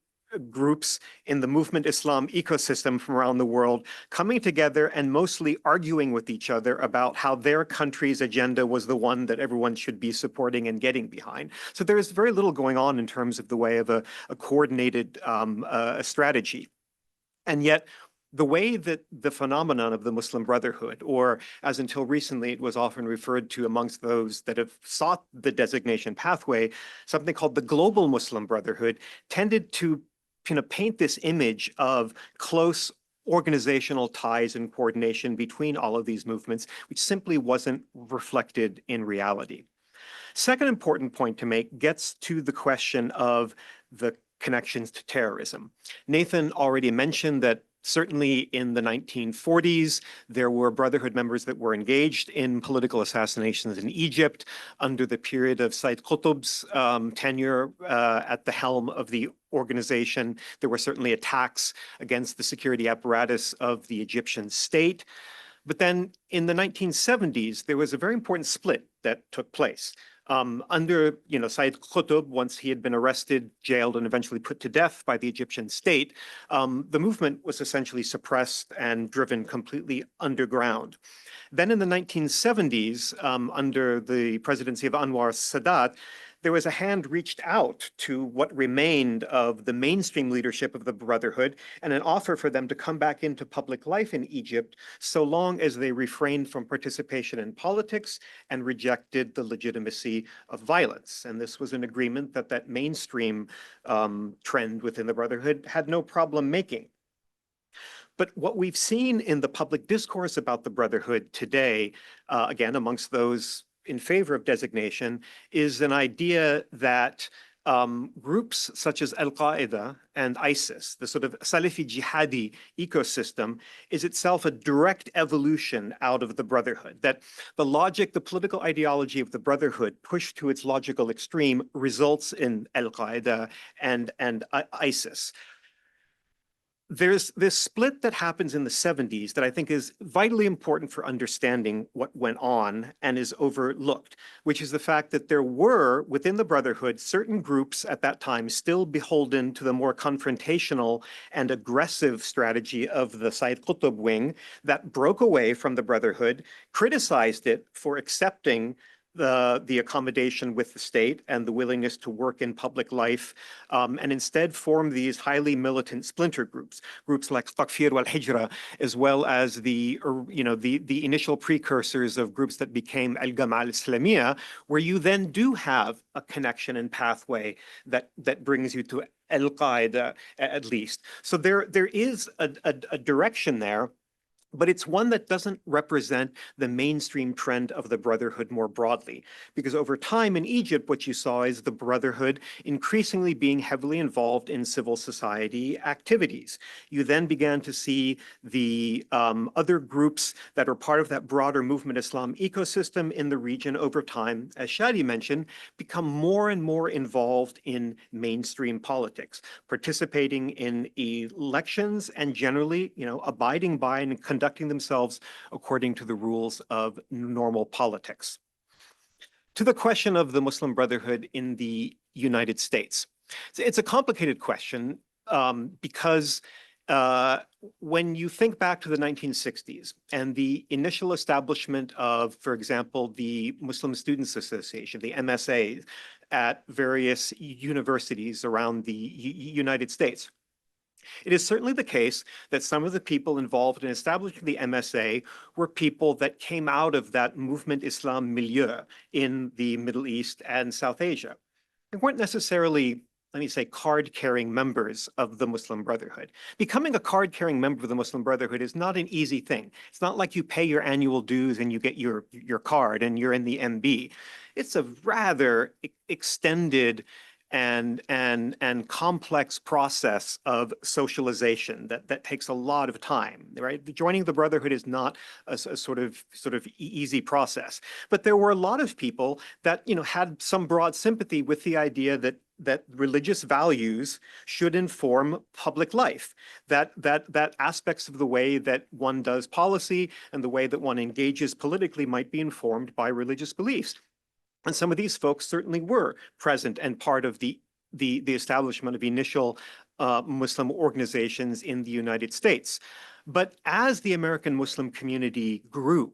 groups in the movement Islam ecosystem from around the world coming together and mostly arguing with each other about how their country's agenda was the one that everyone should be supporting and getting behind. So there is very little going on in terms of the way of a coordinated strategy. And yet, the way that the phenomenon of the Muslim Brotherhood, or as until recently it was often referred to amongst those that have sought the designation pathway, something called the Global Muslim Brotherhood, tended to paint this image of close organizational ties and coordination between all of these movements, which simply wasn't reflected in reality. Second important point to make gets to the question of the connections to terrorism. Nathan already mentioned that certainly in the 1940s, there were Brotherhood members that were engaged in political assassinations in Egypt under the period of Said Qutb's tenure at the helm of the organization. There were certainly attacks against the security apparatus of the Egyptian state. But then in the 1970s, there was a very important split that took place. Under, Said Qutb, once he had been arrested, jailed, and eventually put to death by the Egyptian state, the movement was essentially suppressed and driven completely underground. Then in the 1970s, under the presidency of Anwar Sadat, there was a hand reached out to what remained of the mainstream leadership of the Brotherhood and an offer for them to come back into public life in Egypt so long as they refrained from participation in politics and rejected the legitimacy of violence. And this was an agreement that mainstream trend within the Brotherhood had no problem making. But what we've seen in the public discourse about the Brotherhood today, again, amongst those in favor of designation, is an idea that groups such as Al-Qaeda and ISIS, the sort of Salafi jihadi ecosystem, is itself a direct evolution out of the Brotherhood. That the logic, the political ideology of the Brotherhood pushed to its logical extreme results in Al-Qaeda and ISIS. There's this split that happens in the 70s that I think is vitally important for understanding what went on and is overlooked, which is the fact that there were, within the Brotherhood, certain groups at that time still beholden to the more confrontational and aggressive strategy of the Said Qutb wing that broke away from the Brotherhood, criticized it for accepting the accommodation with the state and the willingness to work in public life, and instead form these highly militant splinter groups like Takfir wal Hijra, as well as the initial precursors of groups that became Al-Jama'a al-Islamiyya, where you then do have a connection and pathway that brings you to Al-Qaeda at least. So there is a direction there, but it's one that doesn't represent the mainstream trend of the Brotherhood more broadly. Because over time in Egypt, what you saw is the Brotherhood increasingly being heavily involved in civil society activities. You then began to see the other groups that are part of that broader movement Islam ecosystem in the region over time, as Shadi mentioned, become more and more involved in mainstream politics, participating in elections and generally, abiding by and conducting themselves according to the rules of normal politics. To the question of the Muslim Brotherhood in the United States, it's a complicated question because when you think back to the 1960s and the initial establishment of, for example, the Muslim Students Association, the MSA, at various universities around the United States, it is certainly the case that some of the people involved in establishing the MSA were people that came out of that movement Islam milieu in the Middle East and South Asia. They weren't necessarily, let me say, card-carrying members of the Muslim Brotherhood. Becoming a card-carrying member of the Muslim Brotherhood is not an easy thing. It's not like you pay your annual dues and you get your card and you're in the MB. It's a rather extended and complex process of socialization that takes a lot of time, right? Joining the Brotherhood is not a sort of easy process. But there were a lot of people that, had some broad sympathy with the idea that religious values should inform public life, that aspects of the way that one does policy and the way that one engages politically might be informed by religious beliefs. And some of these folks certainly were present and part of the establishment of initial Muslim organizations in the United States. But as the American Muslim community grew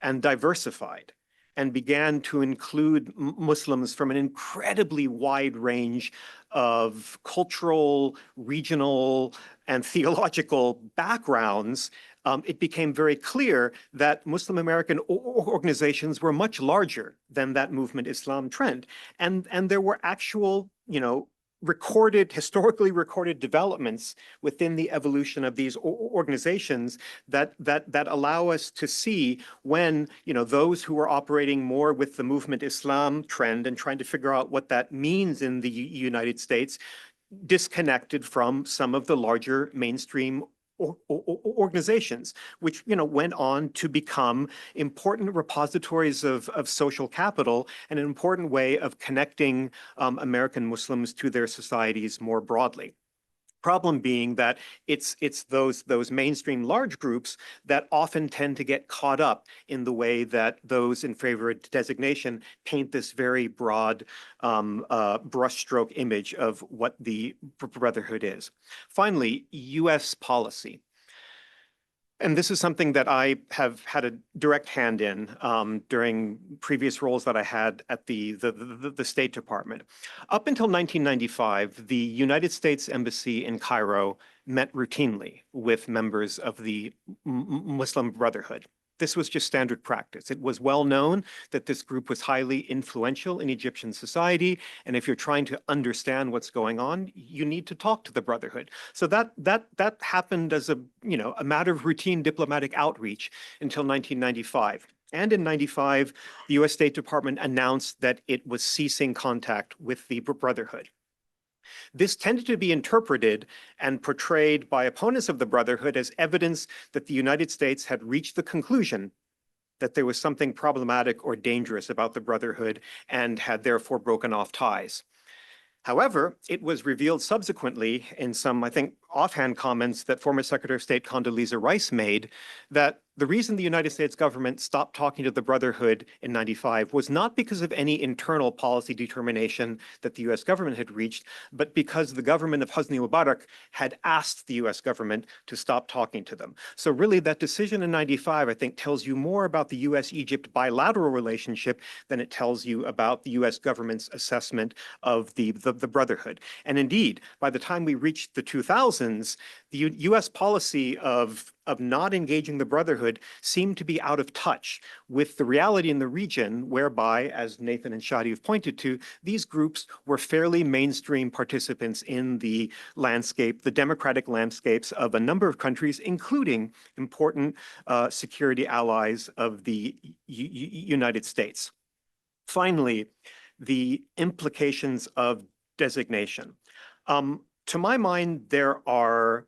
and diversified and began to include Muslims from an incredibly wide range of cultural, regional, and theological backgrounds, it became very clear that Muslim American organizations were much larger than that movement Islam trend. And there were actual, historically recorded developments within the evolution of these organizations that allow us to see when, those who are operating more with the movement Islam trend and trying to figure out what that means in the United States, disconnected from some of the larger mainstream organizations, which went on to become important repositories of social capital and an important way of connecting American Muslims to their societies more broadly. Problem being that it's those mainstream large groups that often tend to get caught up in the way that those in favor of designation paint this very broad brushstroke image of what the Brotherhood is. Finally, U.S. policy. And this is something that I have had a direct hand in during previous roles that I had at the State Department. Up until 1995, the United States Embassy in Cairo met routinely with members of the Muslim Brotherhood. This was just standard practice. It was well known that this group was highly influential in Egyptian society, and if you're trying to understand what's going on, you need to talk to the Brotherhood. So that happened as a matter of routine diplomatic outreach until 1995. And in 95, the U.S. State Department announced that it was ceasing contact with the Brotherhood. This tended to be interpreted and portrayed by opponents of the Brotherhood as evidence that the United States had reached the conclusion that there was something problematic or dangerous about the Brotherhood and had therefore broken off ties. However, it was revealed subsequently in some, I think, offhand comments that former Secretary of State Condoleezza Rice made, that the reason the United States government stopped talking to the Brotherhood in 95 was not because of any internal policy determination that the US government had reached, but because the government of Hosni Mubarak had asked the US government to stop talking to them. So really that decision in 95, I think, tells you more about the US-Egypt bilateral relationship than it tells you about the US government's assessment of the Brotherhood. And indeed, by the time we reached the 2000s, the US policy of not engaging the Brotherhood seemed to be out of touch with the reality in the region whereby, as Nathan and Shadi have pointed to, these groups were fairly mainstream participants in the landscape, the democratic landscapes of a number of countries, including important security allies of the United States. Finally, the implications of designation. To my mind, there are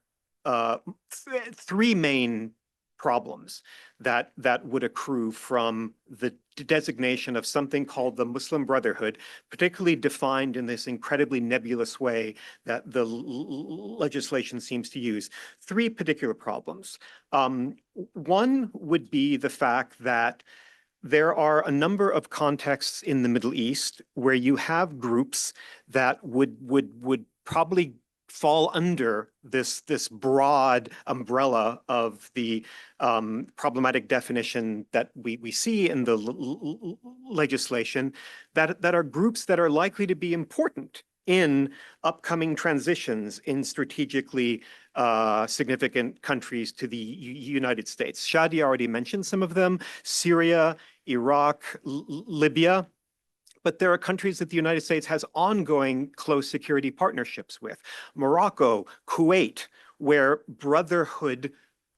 three main problems that would accrue from the designation of something called the Muslim Brotherhood, particularly defined in this incredibly nebulous way that the legislation seems to use. Three particular problems. One would be the fact that there are a number of contexts in the Middle East where you have groups that would probably fall under this broad umbrella of the problematic definition that we see in the legislation, that are groups that are likely to be important in upcoming transitions in strategically significant countries to the United States. Shadi already mentioned some of them: Syria, Iraq, Libya. But there are countries that the United States has ongoing close security partnerships with: Morocco, Kuwait, where Brotherhood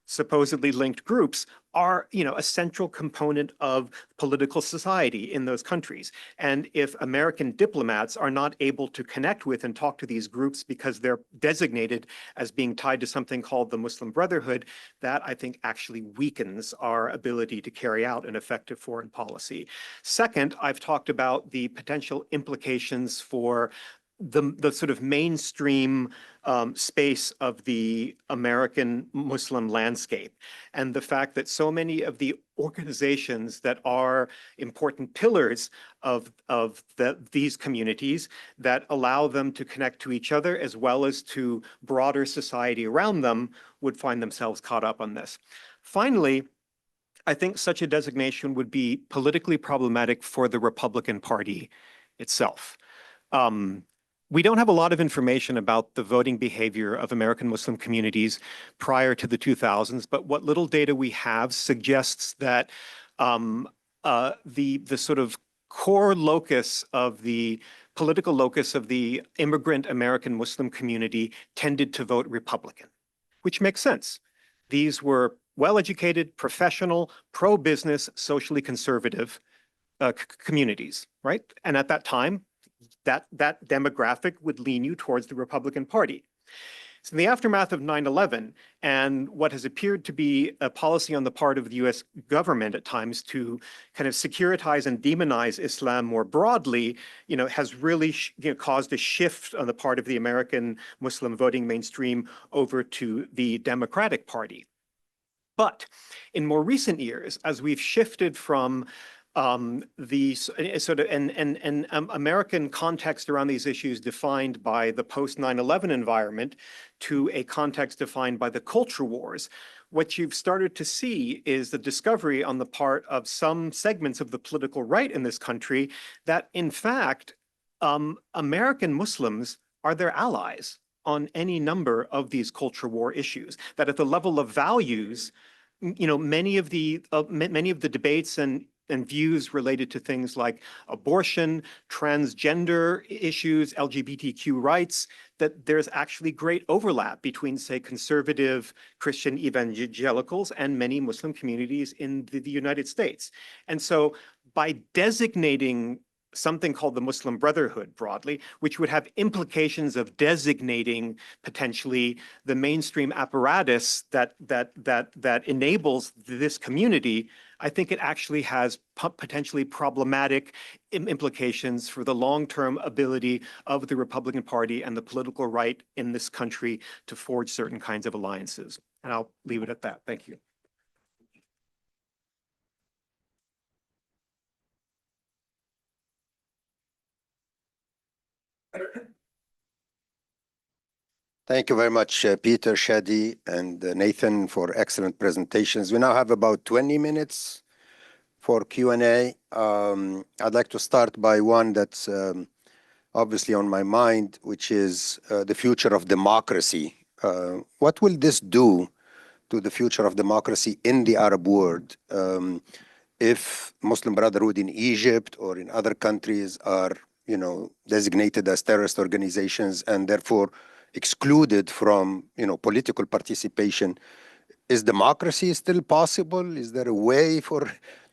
supposedly linked groups are, a central component of political society in those countries. And if American diplomats are not able to connect with and talk to these groups because they're designated as being tied to something called the Muslim Brotherhood, that I think actually weakens our ability to carry out an effective foreign policy. Second, I've talked about the potential implications for the sort of mainstream space of the American Muslim landscape, and the fact that so many of the organizations that are important pillars of these communities that allow them to connect to each other as well as to broader society around them would find themselves caught up on this. Finally, I think such a designation would be politically problematic for the Republican Party itself. We don't have a lot of information about the voting behavior of American Muslim communities prior to the 2000s, but what little data we have suggests that the sort of core locus of the political locus of the immigrant American Muslim community tended to vote Republican, which makes sense. These were well-educated, professional, pro-business, socially conservative communities, right? And at that time, that demographic would lean you towards the Republican Party. So in the aftermath of 9/11 and what has appeared to be a policy on the part of the US government at times to kind of securitize and demonize Islam more broadly, has really caused a shift on the part of the American Muslim voting mainstream over to the Democratic Party. But in more recent years, as we've shifted from the sort of an American context around these issues defined by the post-9/11 environment to a context defined by the culture wars, what you've started to see is the discovery on the part of some segments of the political right in this country that, in fact, American Muslims are their allies on any number of these culture war issues. That at the level of values, many of the debates and views related to things like abortion, transgender issues, LGBTQ rights, that there's actually great overlap between, say, conservative Christian evangelicals and many Muslim communities in the United States. And so by designating something called the Muslim Brotherhood broadly, which would have implications of designating potentially the mainstream apparatus that enables this community. I think it actually has potentially problematic implications for the long-term ability of the Republican Party and the political right in this country to forge certain kinds of alliances. And I'll leave it at that. Thank you. Thank you very much, Peter, Shadi, and Nathan for excellent presentations. We now have about 20 minutes for Q&A. I'd like to start by one that's obviously on my mind, which is the future of democracy. What will this do to the future of democracy in the Arab world if Muslim Brotherhood in Egypt or in other countries are, designated as terrorist organizations and therefore excluded from, political participation? Is democracy still possible? Is there a way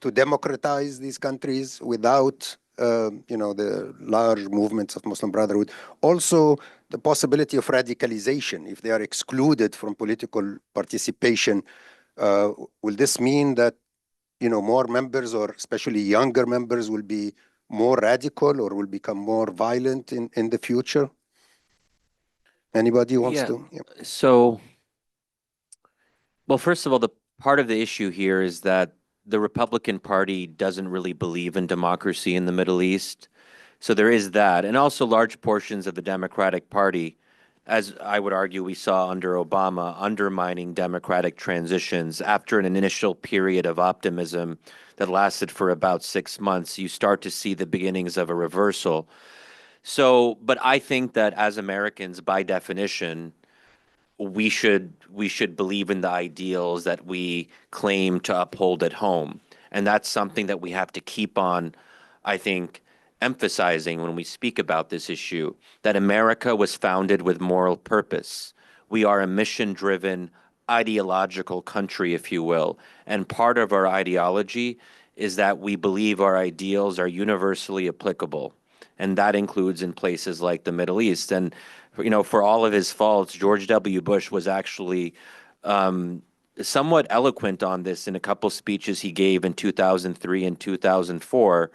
to democratize these countries without, the large movements of Muslim Brotherhood? Also, the possibility of radicalization, if they are excluded from political participation, will this mean that, more members, or especially younger members, will be more radical or will become more violent in the future? Anybody wants to? Yeah. So, well, first of all, the part of the issue here is that the Republican Party doesn't really believe in democracy in the Middle East. So there is that. And also large portions of the Democratic Party, as I would argue we saw under Obama, undermining democratic transitions. After an initial period of optimism that lasted for about 6 months, you start to see the beginnings of a reversal. So, but I think that as Americans, by definition, we should believe in the ideals that we claim to uphold at home. And that's something that we have to keep on, I think, emphasizing when we speak about this issue, that America was founded with moral purpose. We are a mission-driven, ideological country, if you will. And part of our ideology is that we believe our ideals are universally applicable. And that includes in places like the Middle East. And, for all of his faults, George W. Bush was actually somewhat eloquent on this in a couple speeches he gave in 2003 and 2004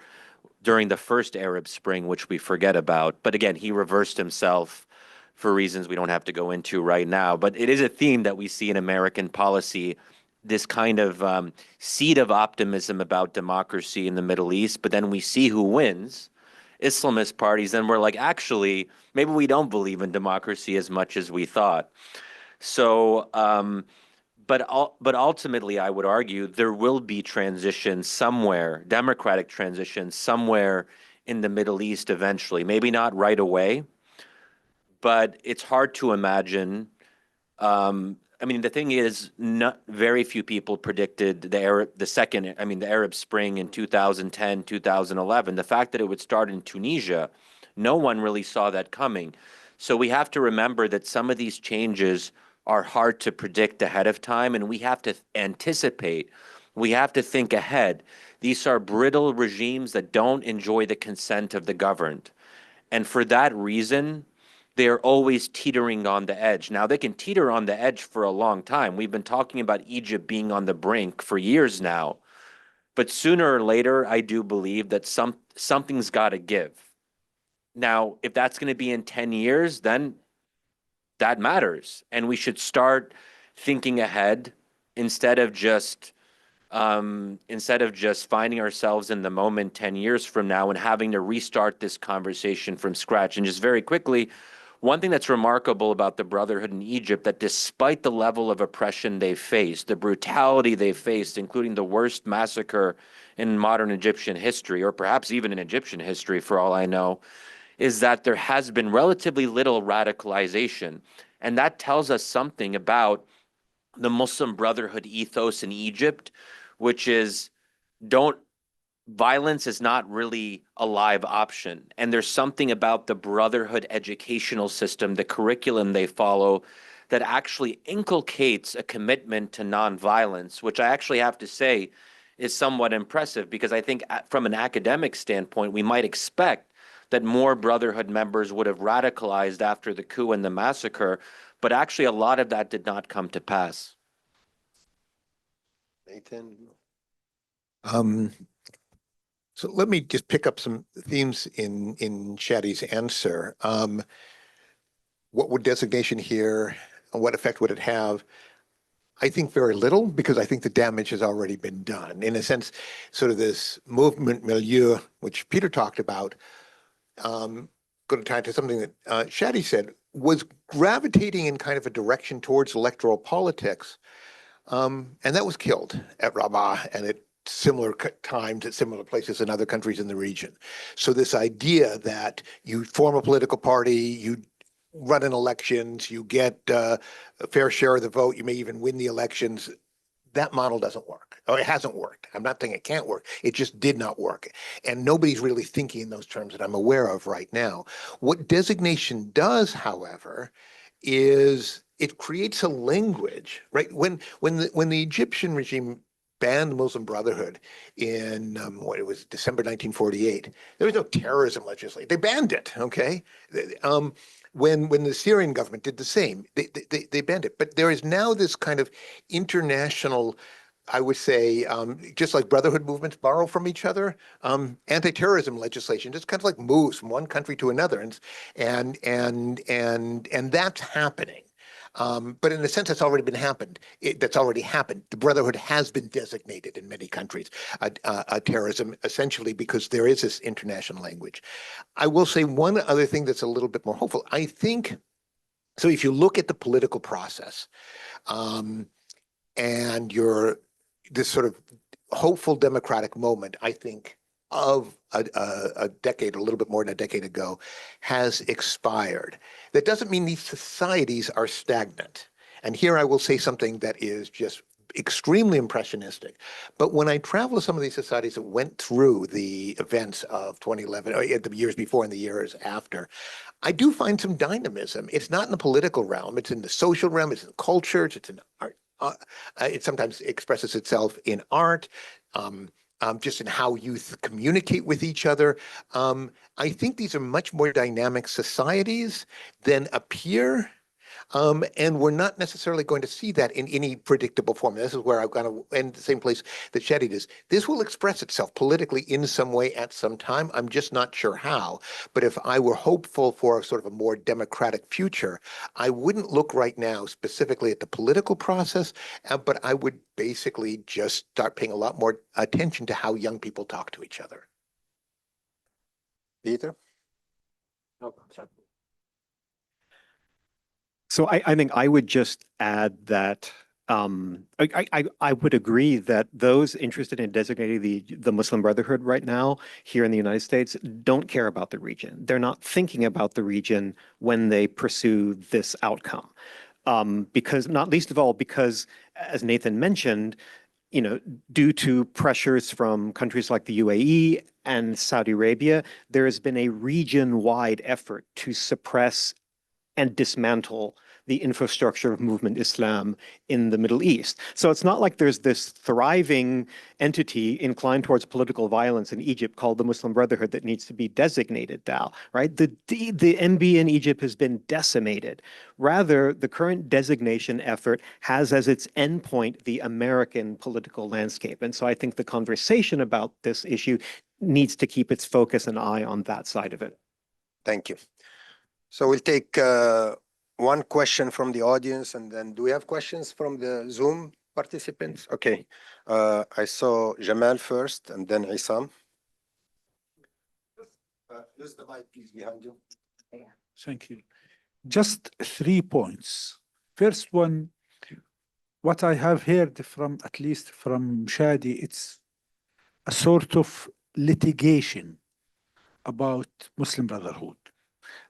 during the first Arab Spring, which we forget about. But again, he reversed himself for reasons we don't have to go into right now. But it is a theme that we see in American policy, this kind of seed of optimism about democracy in the Middle East. But then we see who wins, Islamist parties, and we're like, actually, maybe we don't believe in democracy as much as we thought. So, but ultimately, I would argue there will be transition somewhere, democratic transition somewhere in the Middle East eventually. Maybe not right away, but it's hard to imagine. The thing is, not very few people predicted the Arab Spring in 2010, 2011. The fact that it would start in Tunisia, no one really saw that coming. So we have to remember that some of these changes are hard to predict ahead of time, and we have to anticipate. We have to think ahead. These are brittle regimes that don't enjoy the consent of the governed. And for that reason, they're always teetering on the edge. Now, they can teeter on the edge for a long time. We've been talking about Egypt being on the brink for years now. But sooner or later, I do believe that something's got to give. Now, if that's going to be in 10 years, then that matters. And we should start thinking ahead instead of just finding ourselves in the moment 10 years from now and having to restart this conversation from scratch. And just very quickly, one thing that's remarkable about the Brotherhood in Egypt, that despite the level of oppression they faced, the brutality they faced, including the worst massacre in modern Egyptian history, or perhaps even in Egyptian history for all I know, is that there has been relatively little radicalization. And that tells us something about the Muslim Brotherhood ethos in Egypt, which is violence is not really a live option. And there's something about the Brotherhood educational system, the curriculum they follow, that actually inculcates a commitment to nonviolence, which I actually have to say is somewhat impressive, because I think from an academic standpoint, we might expect that more Brotherhood members would have radicalized after the coup and the massacre, but actually a lot of that did not come to pass. Nathan? So let me just pick up some themes in Shadi's answer. What would designation here, and what effect would it have? I think very little, because I think the damage has already been done. In a sense, sort of this movement milieu, which Peter talked about, going to tie to something that Shadi said, was gravitating in kind of a direction towards electoral politics. And that was killed at Rabah and at similar times at similar places in other countries in the region. So this idea that you form a political party, you run in elections, you get a fair share of the vote, you may even win the elections, that model doesn't work. Or it hasn't worked. I'm not saying it can't work. It just did not work. And nobody's really thinking in those terms that I'm aware of right now. What designation does, however, is it creates a language, right? When the Egyptian regime banned Muslim Brotherhood in what it was December 1948, there was no terrorism legislation. They banned it. Okay. When the Syrian government did the same, they banned it. But there is now this kind of international, I would say, just like Brotherhood movements borrow from each other, anti-terrorism legislation just kind of like moves from one country to another, and that's happening. But in a sense, that's already been happened. That's already happened. The Brotherhood has been designated in many countries a terrorism, essentially because there is this international language. I will say one other thing that's a little bit more hopeful. I think, so if you look at the political process, and this sort of hopeful democratic moment, I think, of a decade, a little bit more than a decade ago, has expired. That doesn't mean these societies are stagnant. And here I will say something that is just extremely impressionistic. But when I travel to some of these societies that went through the events of 2011, or the years before and the years after, I do find some dynamism. It's not in the political realm. It's in the social realm. It's in cultures. It's in art. It sometimes expresses itself in art. Just in how youth communicate with each other. I think these are much more dynamic societies than appear. And we're not necessarily going to see that in any predictable form. This is where I'm going to end the same place that Shadi does. This will express itself politically in some way at some time. I'm just not sure how. But if I were hopeful for a sort of a more democratic future, I wouldn't look right now specifically at the political process, but I would basically just start paying a lot more attention to how young people talk to each other. Peter? So I think I would just add that I would agree that those interested in designating the Muslim Brotherhood right now here in the United States don't care about the region. They're not thinking about the region when they pursue this outcome. Because not least of all, because as Nathan mentioned, due to pressures from countries like the UAE and Saudi Arabia, there has been a region-wide effort to suppress and dismantle the infrastructure of movement Islam in the Middle East. So it's not like there's this thriving entity inclined towards political violence in Egypt called the Muslim Brotherhood that needs to be designated now, right? The MB in Egypt has been decimated. Rather, the current designation effort has as its endpoint the American political landscape. And so I think the conversation about this issue needs to keep its focus and eye on that side of it. Thank you. So we'll take one question from the audience, and then do we have questions from the Zoom participants? Okay. I saw Jamal first, and then Isam. Use the mic, please, behind you. Thank you. Just 3 points. First one, what I have heard from, at least from Shadi, it's a sort of litigation about Muslim Brotherhood,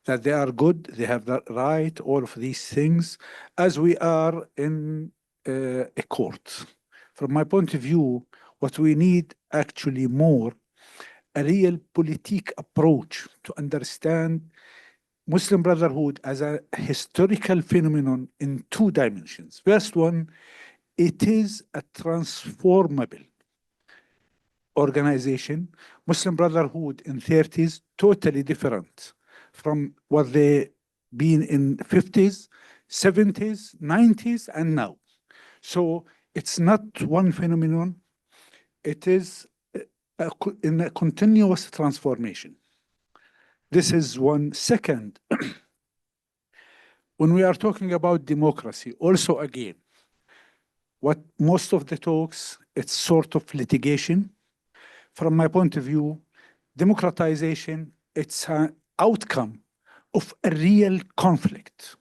that they are good, they have the right, all of these things, as we are in a court. From my point of view, what we need actually more, a real politique approach to understand Muslim Brotherhood as a historical phenomenon in 2 dimensions. First one, it is a transformable organization, Muslim Brotherhood in 30s, totally different from what they been in 50s, 70s, 90s, and now. So it's not one phenomenon. It is in a continuous transformation. This is one. Second, when we are talking about democracy, also again, what most of the talks, it's sort of litigation. From my point of view, democratization, it's an outcome of a real conflict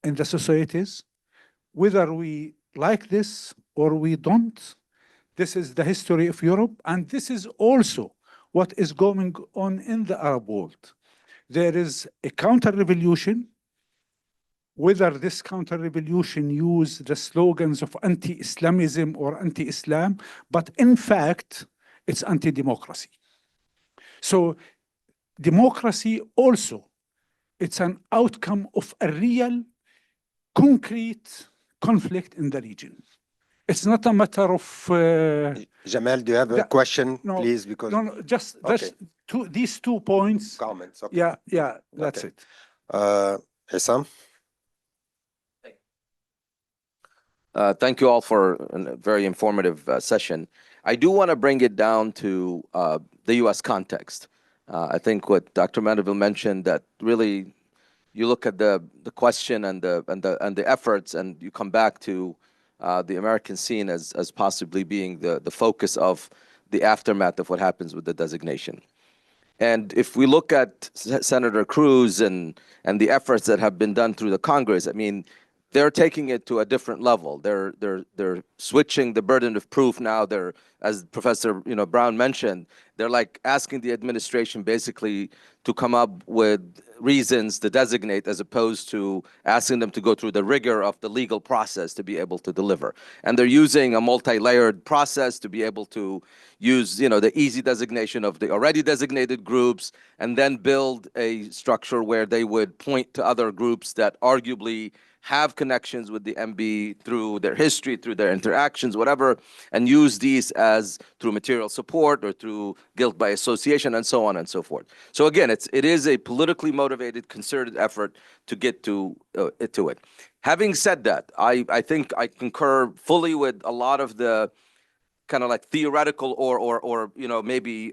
in the societies, whether we like this or we don't. This is the history of Europe, and this is also what is going on in the Arab world. There is a counter-revolution, whether this counter-revolution use the slogans of anti-Islamism or anti-Islam, but in fact, it's anti-democracy. So democracy also, it's an outcome of a real, concrete conflict in the region. It's not a matter of Jamal, do you have a question, no, please? Because no, just Okay. these 2 points. comments. Okay. Yeah, that's Okay. it. Isam? Thank you all for a very informative session. I do want to bring it down to the U.S. context. I think what Dr. Mandeville mentioned, that really you look at the question and the efforts, and you come back to the American scene as possibly being the focus of the aftermath of what happens with the designation. And if we look at Senator Cruz and the efforts that have been done through the Congress, I mean, they're taking it to a different level. They're switching the burden of proof now. They're, as Professor Brown mentioned, they're like asking the administration basically to come up with reasons to designate, as opposed to asking them to go through the rigor of the legal process to be able to deliver. And they're using a multi-layered process to be able to use the easy designation of the already designated groups, and then build a structure where they would point to other groups that arguably have connections with the MB through their history, through their interactions, whatever, and use these as through material support or through guilt by association, and so on and so forth. So again, it is a politically motivated, concerted effort to get to it. Having said that, I think I concur fully with a lot of the kind of like theoretical or maybe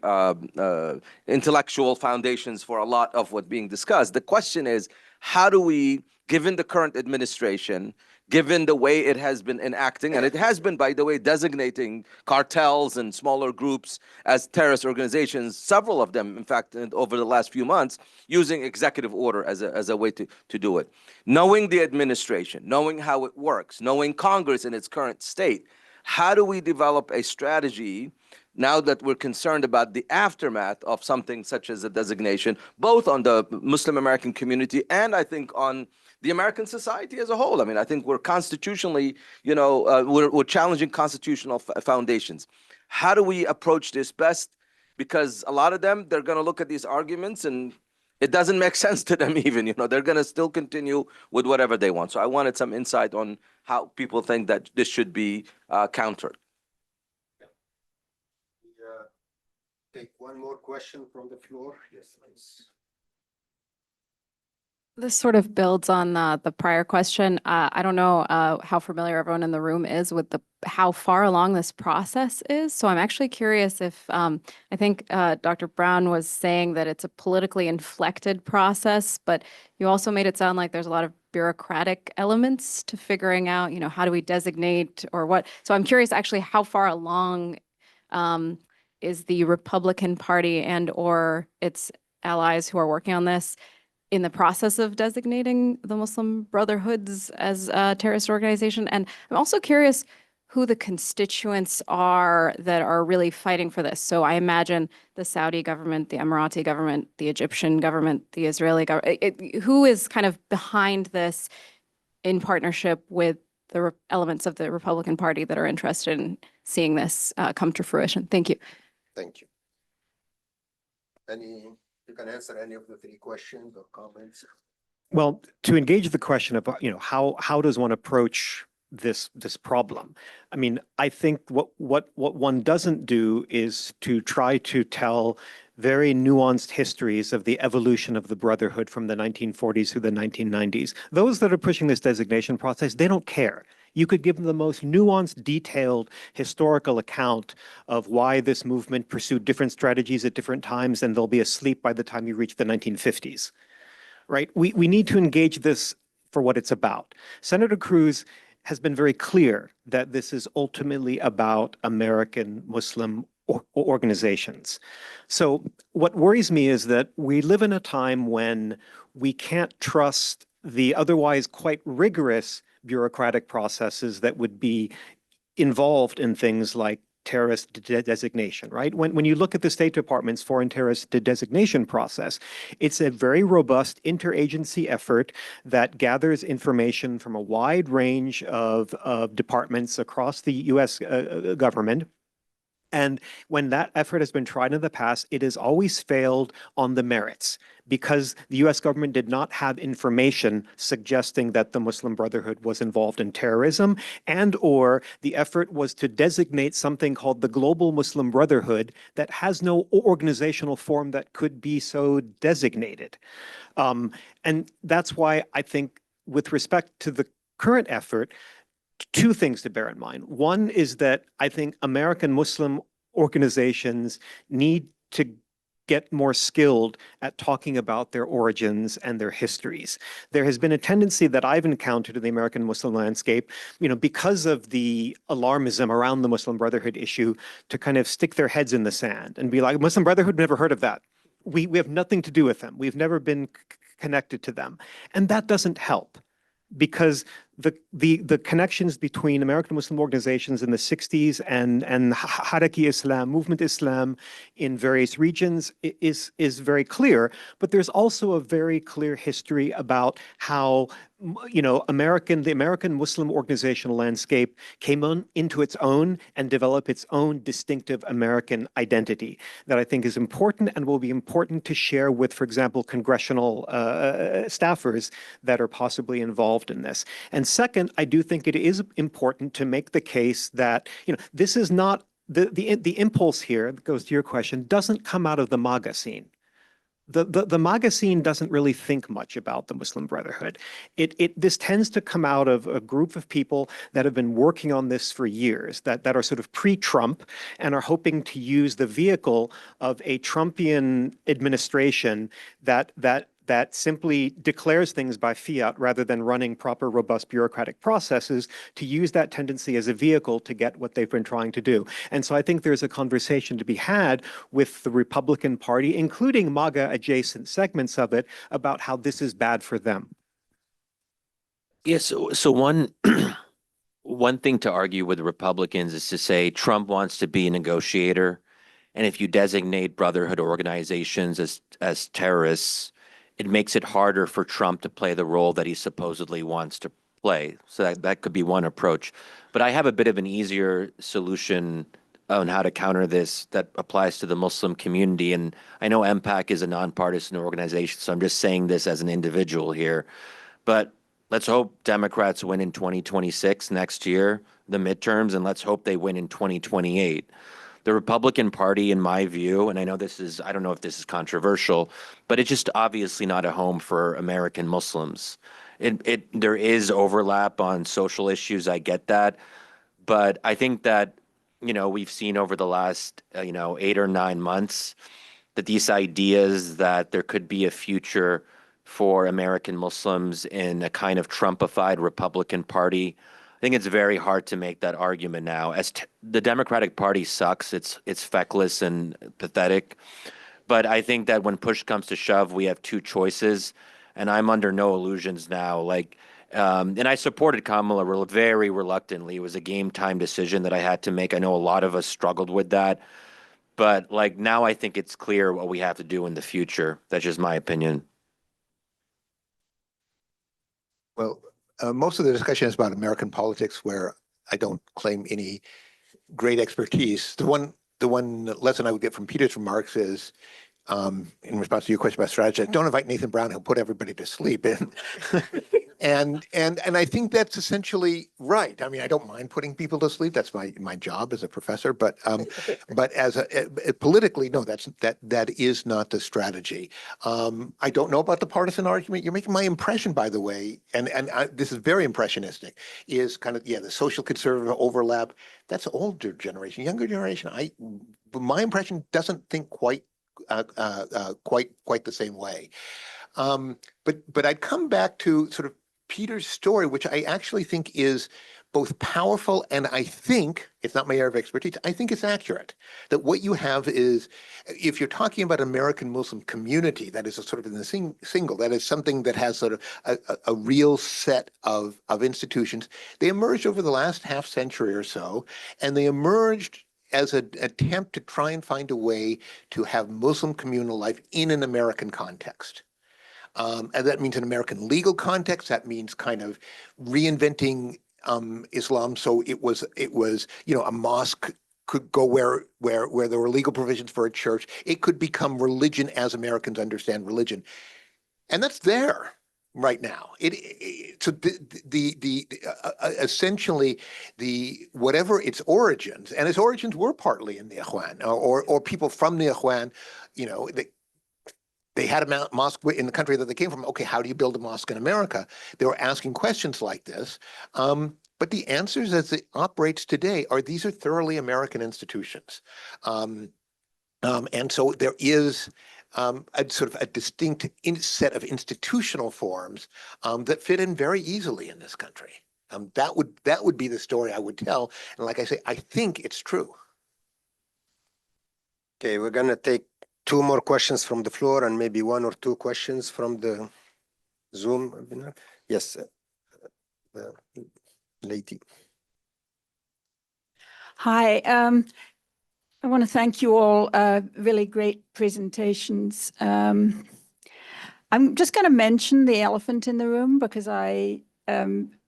intellectual foundations for a lot of what's being discussed. The question is, how do we, given the current administration, given the way it has been enacting, and it has been, by the way, designating cartels and smaller groups as terrorist organizations, several of them, in fact, over the last few months, using executive order as a way to do it. Knowing the administration, knowing how it works, knowing Congress in its current state, how do we develop a strategy now that we're concerned about the aftermath of something such as a designation, both on the Muslim American community and I think on the American society as a whole? I mean, I think we're constitutionally, we're challenging constitutional foundations. How do we approach this best? Because a lot of them, they're going to look at these arguments and it doesn't make sense to them even, they're going to still continue with whatever they want. So I wanted some insight on how people think that this should be countered. Take one more question from the floor. Yes, please. This sort of builds on the prior question. I don't know how familiar everyone in the room is with how far along this process is. So I'm actually curious if I think Dr. Brown was saying that it's a politically inflected process, but you also made it sound like there's a lot of bureaucratic elements to figuring out, how do we designate or what. So I'm curious actually how far along is the Republican Party and or its allies who are working on this in the process of designating the Muslim Brotherhoods as a terrorist organization? And I'm also curious who the constituents are that are really fighting for this. So I imagine the Saudi government, the Emirati government, the Egyptian government, the Israeli government. Who is kind of behind this in partnership with the elements of the Republican Party that are interested in seeing this come to fruition? Thank you. Thank you. You can answer any of the three questions or comments. Well, to engage the question about, how does one approach this problem. I mean, I think what one doesn't do is to try to tell very nuanced histories of the evolution of the Brotherhood from the 1940s through the 1990s. Those that are pushing this designation process, they don't care. You could give them the most nuanced, detailed historical account of why this movement pursued different strategies at different times, and they'll be asleep by the time you reach the 1950s, right? We need to engage this for what it's about. Senator Cruz has been very clear that this is ultimately about American Muslim organizations. So what worries me is that we live in a time when we can't trust the otherwise quite rigorous bureaucratic processes that would be involved in things like terrorist designation, right? When you look at the State Department's foreign terrorist designation process, it's a very robust interagency effort that gathers information from a wide range of departments across the U.S. Government. And when that effort has been tried in the past, it has always failed on the merits because the US government did not have information suggesting that the Muslim Brotherhood was involved in terrorism, and or the effort was to designate something called the Global Muslim Brotherhood that has no organizational form that could be so designated. And that's why I think with respect to the current effort, two things to bear in mind. One is that I think American Muslim organizations need to get more skilled at talking about their origins and their histories. There has been a tendency that I've encountered in the American Muslim landscape, because of the alarmism around the Muslim Brotherhood issue, to kind of stick their heads in the sand and be like, Muslim Brotherhood, never heard of that. We have nothing to do with them. We've never been connected to them. And that doesn't help, because the connections between American Muslim organizations in the 60s and Haraki Islam, movement Islam in various regions is very clear. But there's also a very clear history about how the American Muslim organizational landscape came into its own and developed its own distinctive American identity that I think is important and will be important to share with, for example, congressional staffers that are possibly involved in this. And second, I do think it is important to make the case that, this is not the impulse here that goes to your question doesn't come out of the MAGA scene. The MAGA scene doesn't really think much about the Muslim Brotherhood. This tends to come out of a group of people that have been working on this for years, that are sort of pre-Trump and are hoping to use the vehicle of a Trumpian administration that simply declares things by fiat rather than running proper, robust bureaucratic processes, to use that tendency as a vehicle to get what they've been trying to do. And so I think there's a conversation to be had with the Republican Party, including MAGA adjacent segments of it, about how this is bad for them. Yes. So one thing to argue with the Republicans is to say Trump wants to be a negotiator. And if you designate Brotherhood organizations as terrorists, it makes it harder for Trump to play the role that he supposedly wants to play. So that could be one approach. But I have a bit of an easier solution on how to counter this that applies to the Muslim community. And I know MPAC is a nonpartisan organization, so I'm just saying this as an individual here. But let's hope Democrats win in 2026 next year, the midterms, and let's hope they win in 2028. The Republican Party, in my view, and I don't know if this is controversial, but it's just obviously not a home for American Muslims. There is overlap on social issues, I get that, but I think that, we've seen over the last, 8 or 9 months that these ideas that there could be a future for American Muslims in a kind of Trumpified Republican Party, I think it's very hard to make that argument now. The Democratic Party sucks. It's feckless and pathetic. But I think that when push comes to shove, we have two choices. And I'm under no illusions now. And I supported Kamala very reluctantly. It was a game time decision that I had to make. I know a lot of us struggled with that. But now I think it's clear what we have to do in the future. That's just my opinion. Well, most of the discussion is about American politics, where I don't claim any great expertise. The one lesson I would get from Peter's remarks is in response to your question about strategy, don't invite Nathan Brown, he'll put everybody to sleep. And I think that's essentially right. I mean, I don't mind putting people to sleep. That's my job as a professor. But as politically, no, that is not the strategy. I don't know about the partisan argument you're making. My impression, by the way, and this is very impressionistic, is kind of the social conservative overlap. That's older generation, younger generation. My impression doesn't think quite the same way. But I'd come back to sort of Peter's story, which I actually think is both powerful and I think, it's not my area of expertise, I think it's accurate. That what you have is, if you're talking about American Muslim community, that is a sort of in the single, that is something that has sort of a real set of institutions. They emerged over the last half century or so, and they emerged as an attempt to try and find a way to have Muslim communal life in an American context. And that means an American legal context. That means kind of reinventing Islam. So it was, a mosque could go where there were legal provisions for a church. It could become religion as Americans understand religion. And that's there right now. Essentially whatever its origins, and its origins were partly in the Ikhwan, or people from the Ikhwan, they had a mosque in the country that they came from. Okay, how do you build a mosque in America? They were asking questions like this. But the answers as it operates today these are thoroughly American institutions. And so there is a sort of a distinct set of institutional forms that fit in very easily in this country. That would be the story I would tell. And like I say, I think it's true. Okay, we're going to take 2 more questions from the floor and maybe 1 or 2 questions from the Zoom webinar. Yes, the lady. Hi, I want to thank you all. Really great presentations. I'm just going to mention the elephant in the room because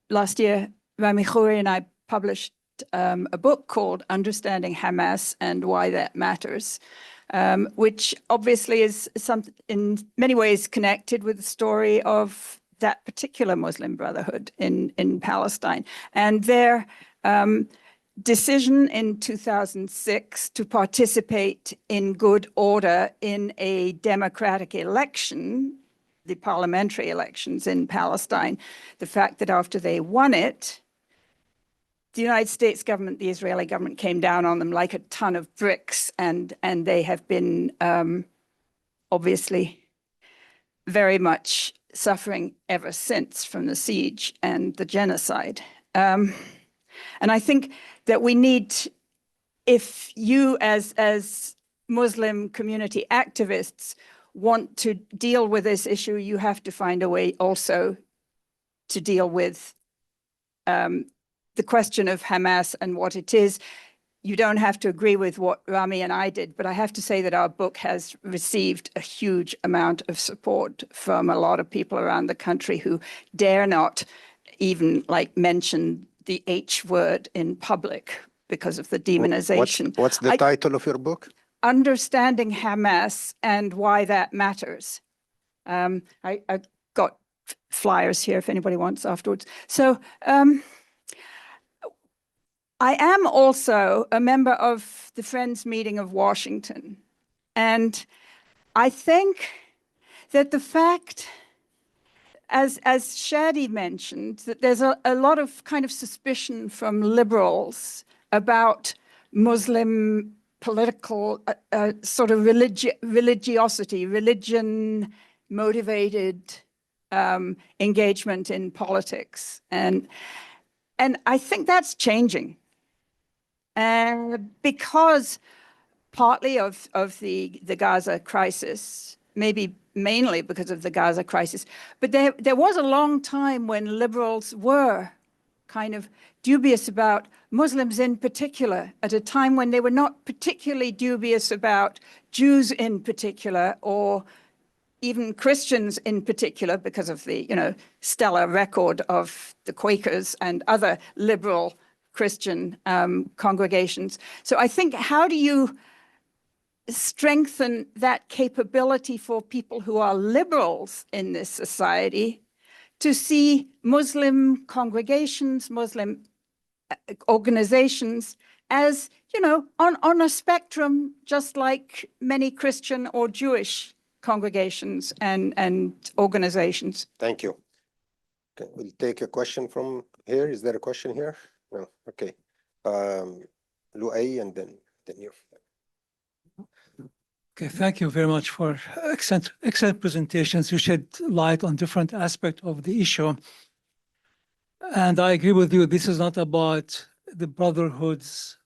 last year, Rami Khouri and I published a book called Understanding Hamas and Why That Matters, which obviously is in many ways connected with the story of that particular Muslim Brotherhood in Palestine. And their decision in 2006 to participate in good order in a democratic election, the parliamentary elections in Palestine, the fact that after they won it, the United States government, the Israeli government came down on them like a ton of bricks, and they have been obviously very much suffering ever since from the siege and the genocide. And I think that we need, if you as Muslim community activists want to deal with this issue, you have to find a way also to deal with the question of Hamas and what it is. You don't have to agree with what Rami and I did, but I have to say that our book has received a huge amount of support from a lot of people around the country who dare not even mention the H word in public because of the demonization. What's the title of your book? Understanding Hamas and Why That Matters. I got flyers here if anybody wants afterwards. So I am also a member of the Friends Meeting of Washington. And I think that the fact, as Shadi mentioned, that there's a lot of kind of suspicion from liberals about Muslim political sort of religiosity, religion-motivated engagement in politics. And I think that's changing. Because partly of the Gaza crisis, maybe mainly because of the Gaza crisis, but there was a long time when liberals were kind of dubious about Muslims in particular, at a time when they were not particularly dubious about Jews in particular, or even Christians in particular, because of the stellar record of the Quakers and other liberal Christian congregations. So I think, how do you strengthen that capability for people who are liberals in this society to see Muslim congregations, Muslim organizations as, you know, on a spectrum, just like many Christian or Jewish congregations and organizations. Thank you. Okay, we'll take a question from here. Is there a question here? No, okay. Luay and then you. Okay, thank you very much for excellent presentations. You shed light on different aspects of the issue. And I agree with you, this is not about the brotherhoods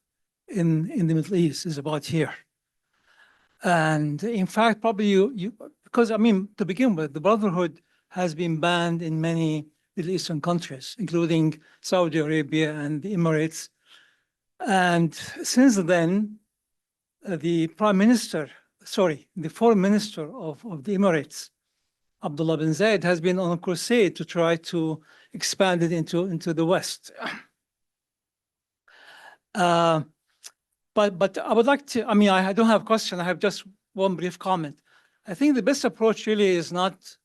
in the Middle East, it's about here. And in fact, probably because I mean, to begin with, the Brotherhood has been banned in many Middle Eastern countries, including Saudi Arabia and the Emirates. And since then, the foreign minister of the Emirates, Abdullah bin Zayed, has been on a crusade to try to expand it into the West. But I would like to, I mean, I don't have a question, I have just one brief comment. I think the best approach really is not,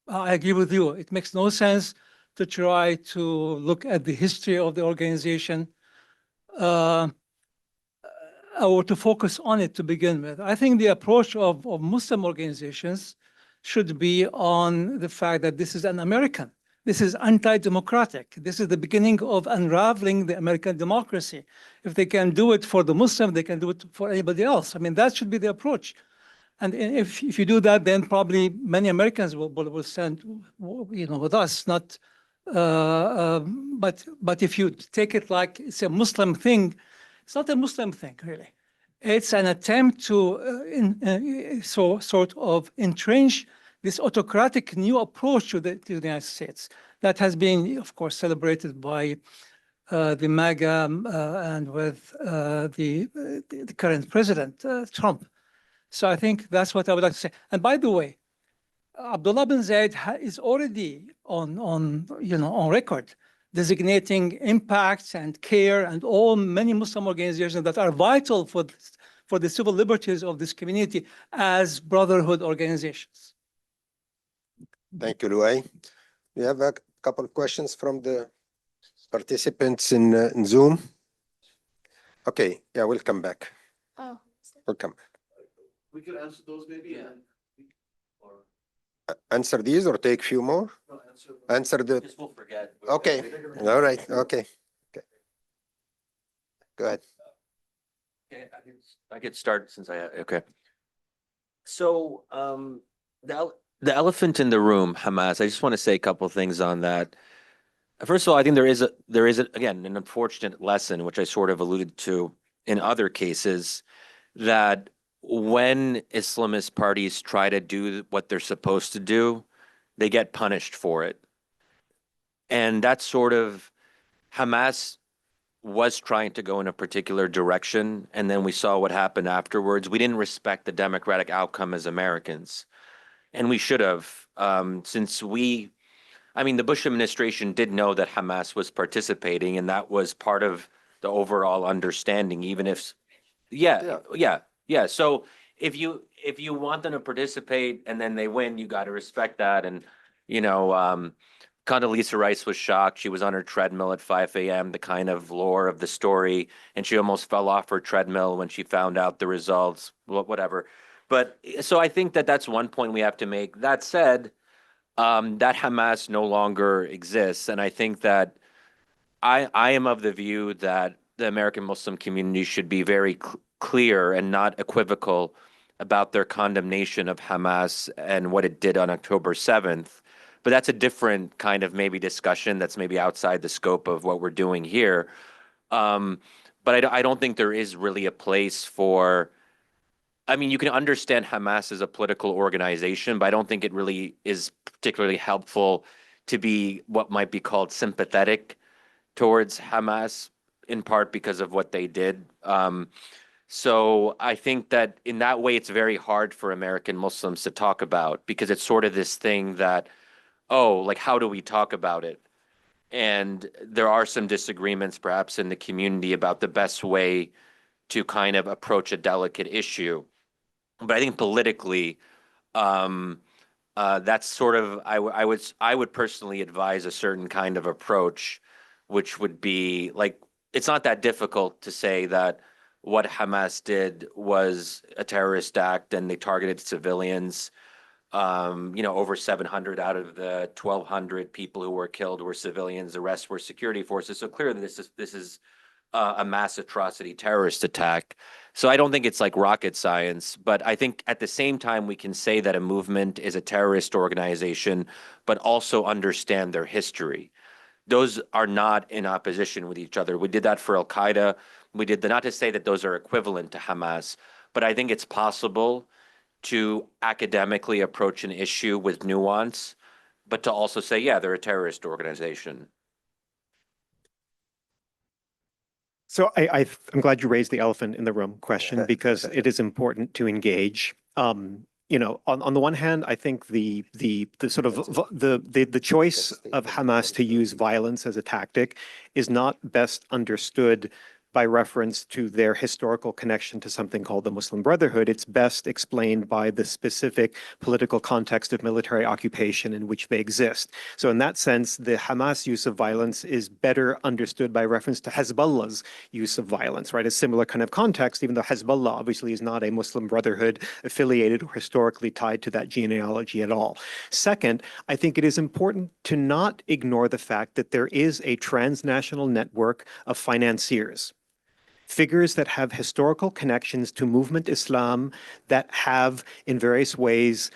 I agree with you, it makes no sense to try to look at the history of the organization or to focus on it to begin with. I think the approach of Muslim organizations should be on the fact that this is an American. This is anti-democratic. This is the beginning of unraveling the American democracy. If they can do it for the Muslim, they can do it for anybody else. I mean, that should be the approach. And if you do that, then probably many Americans will stand, you know, with us. Not, but if you take it like it's a Muslim thing, it's not a Muslim thing really. It's an attempt to sort of entrench this autocratic new approach to the United States that has been, of course, celebrated by the MAGA and with the current president, Trump. So I think that's what I would like to say. And by the way, Abdullah bin Zayed is already on record designating impacts and care and many Muslim organizations that are vital for the civil liberties of this community as brotherhood organizations. Thank you, Luay. We have a couple of questions from the participants in Zoom. Okay, yeah, we'll come back. Oh. We'll come back. We could answer those maybe. Yeah. Answer these or take few more? No, Answer the, Just we'll forget. okay, all right, okay. Go ahead. Okay, I could start since okay. So, the elephant in the room, Hamas, I just want to say a couple of things on that. First of all, I think there is again, an unfortunate lesson, which I sort of alluded to in other cases, that when Islamist parties try to do what they're supposed to do, they get punished for it. And that's sort of, Hamas was trying to go in a particular direction, and then we saw what happened afterwards. We didn't respect the democratic outcome as Americans, and we should have, since I mean, the Bush administration did know that Hamas was participating, and that was part of the overall understanding, even if, yeah. So if you want them to participate and then they win, you got to respect that. And, you know, Condoleezza Rice was shocked. She was on her treadmill at 5 a.m., the kind of lore of the story, and she almost fell off her treadmill when she found out the results, whatever. But so I think that that's one point we have to make. That said, that Hamas no longer exists. And I think that I am of the view that the American Muslim community should be very clear and not equivocal about their condemnation of Hamas and what it did on October 7th. But that's a different kind of maybe discussion that's maybe outside the scope of what we're doing here. But I don't think there is really a place for, I mean, you can understand Hamas as a political organization, but I don't think it really is particularly helpful to be what might be called sympathetic towards Hamas, in part because of what they did. So I think that in that way, it's very hard for American Muslims to talk about, because it's sort of this thing that, oh, like, how do we talk about it? And there are some disagreements perhaps in the community about the best way to kind of approach a delicate issue. But I think politically, that's sort of I would personally advise a certain kind of approach, which would be like it's not that difficult to say that what Hamas did was a terrorist act and they targeted civilians. Over 700 out of the 1,200 people who were killed were civilians. The rest were security forces. So clearly, this is a mass atrocity terrorist attack. So I don't think it's like rocket science, but I think at the same time we can say that a movement is a terrorist organization, but also understand their history. Those are not in opposition with each other. We did that for Al Qaeda. We did not to say that those are equivalent to Hamas, but I think it's possible to academically approach an issue with nuance, but to also say, yeah, they're a terrorist organization. So I'm glad you raised the elephant in the room question because it is important to engage. On the one hand, I think the sort of the choice of Hamas to use violence as a tactic is not best understood by reference to their historical connection to something called the Muslim Brotherhood. It's best explained by the specific political context of military occupation in which they exist. So in that sense, the Hamas use of violence is better understood by reference to Hezbollah's use of violence, right? A similar kind of context, even though Hezbollah obviously is not a Muslim Brotherhood affiliated or historically tied to that genealogy at all. Second, I think it is important to not ignore the fact that there is a transnational network of financiers, figures that have historical connections to movement Islam, that have in various ways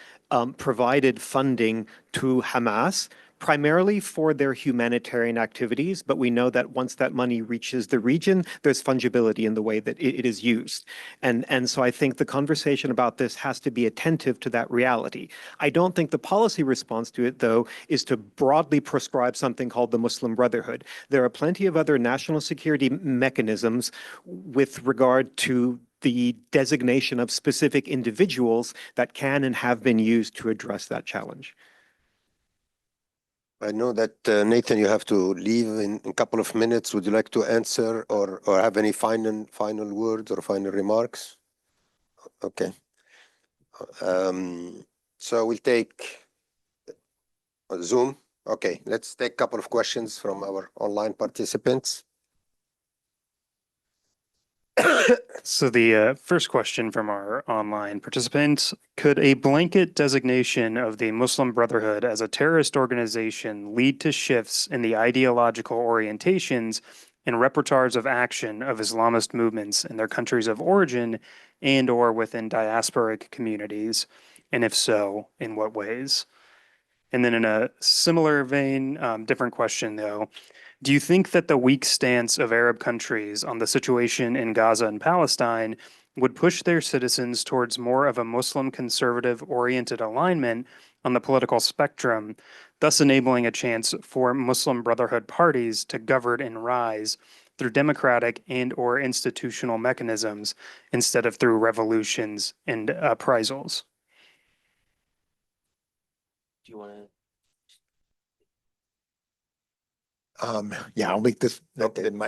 provided funding to Hamas, primarily for their humanitarian activities, but we know that once that money reaches the region, there's fungibility in the way that it is used. And so I think the conversation about this has to be attentive to that reality. I don't think the policy response to it, though, is to broadly prescribe something called the Muslim Brotherhood. There are plenty of other national security mechanisms with regard to the designation of specific individuals that can and have been used to address that challenge. I know that Nathan, you have to leave in a couple of minutes. Would you like to answer or have any final words or final remarks? Okay. So we'll take Zoom. Okay, let's take a couple of questions from our online participants. So the first question from our online participants: could a blanket designation of the Muslim Brotherhood as a terrorist organization lead to shifts in the ideological orientations and repertoires of action of Islamist movements in their countries of origin and or within diasporic communities? And if so, in what ways? And then in a similar vein, different question though, do you think that the weak stance of Arab countries on the situation in Gaza and Palestine would push their citizens towards more of a Muslim conservative-oriented alignment on the political spectrum, thus enabling a chance for Muslim Brotherhood parties to govern and rise through democratic and or institutional mechanisms instead of through revolutions and uprisals? Do you want to? Yeah, I'll make this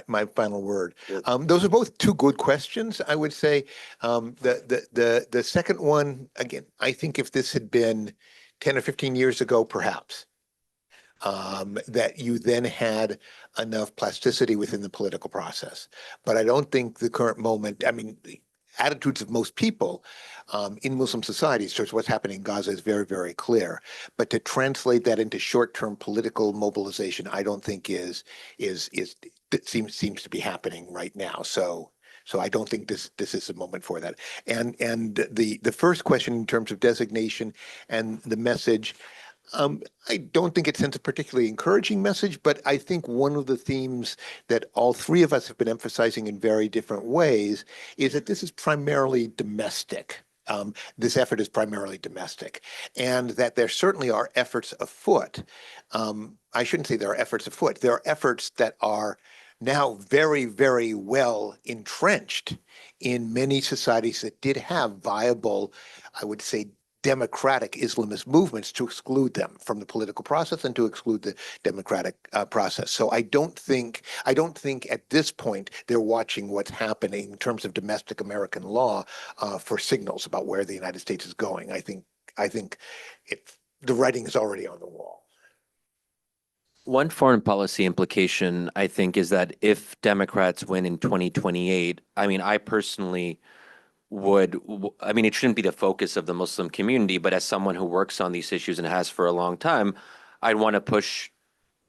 my final word. Those are both two good questions, I would say. The second one, again, I think if this had been 10 or 15 years ago, perhaps, that you then had enough plasticity within the political process. But I don't think the current moment, I mean, the attitudes of most people in Muslim societies towards what's happening in Gaza is very, very clear. But to translate that into short-term political mobilization, I don't think seems to be happening right now. So I don't think this is a moment for that. And the first question in terms of designation and the message, I don't think it sends a particularly encouraging message, but I think one of the themes that all three of us have been emphasizing in very different ways is that this is primarily domestic. This effort is primarily domestic, and that there certainly are efforts afoot. I shouldn't say there are efforts afoot. There are efforts that are now very, very well entrenched in many societies that did have viable, I would say, democratic Islamist movements to exclude them from the political process and to exclude the democratic process. So I don't think at this point they're watching what's happening in terms of domestic American law for signals about where the United States is going. I think the writing is already on the wall. One foreign policy implication, I think, is that if Democrats win in 2028, I mean, I personally I mean, it shouldn't be the focus of the Muslim community, but as someone who works on these issues and has for a long time, I'd want to push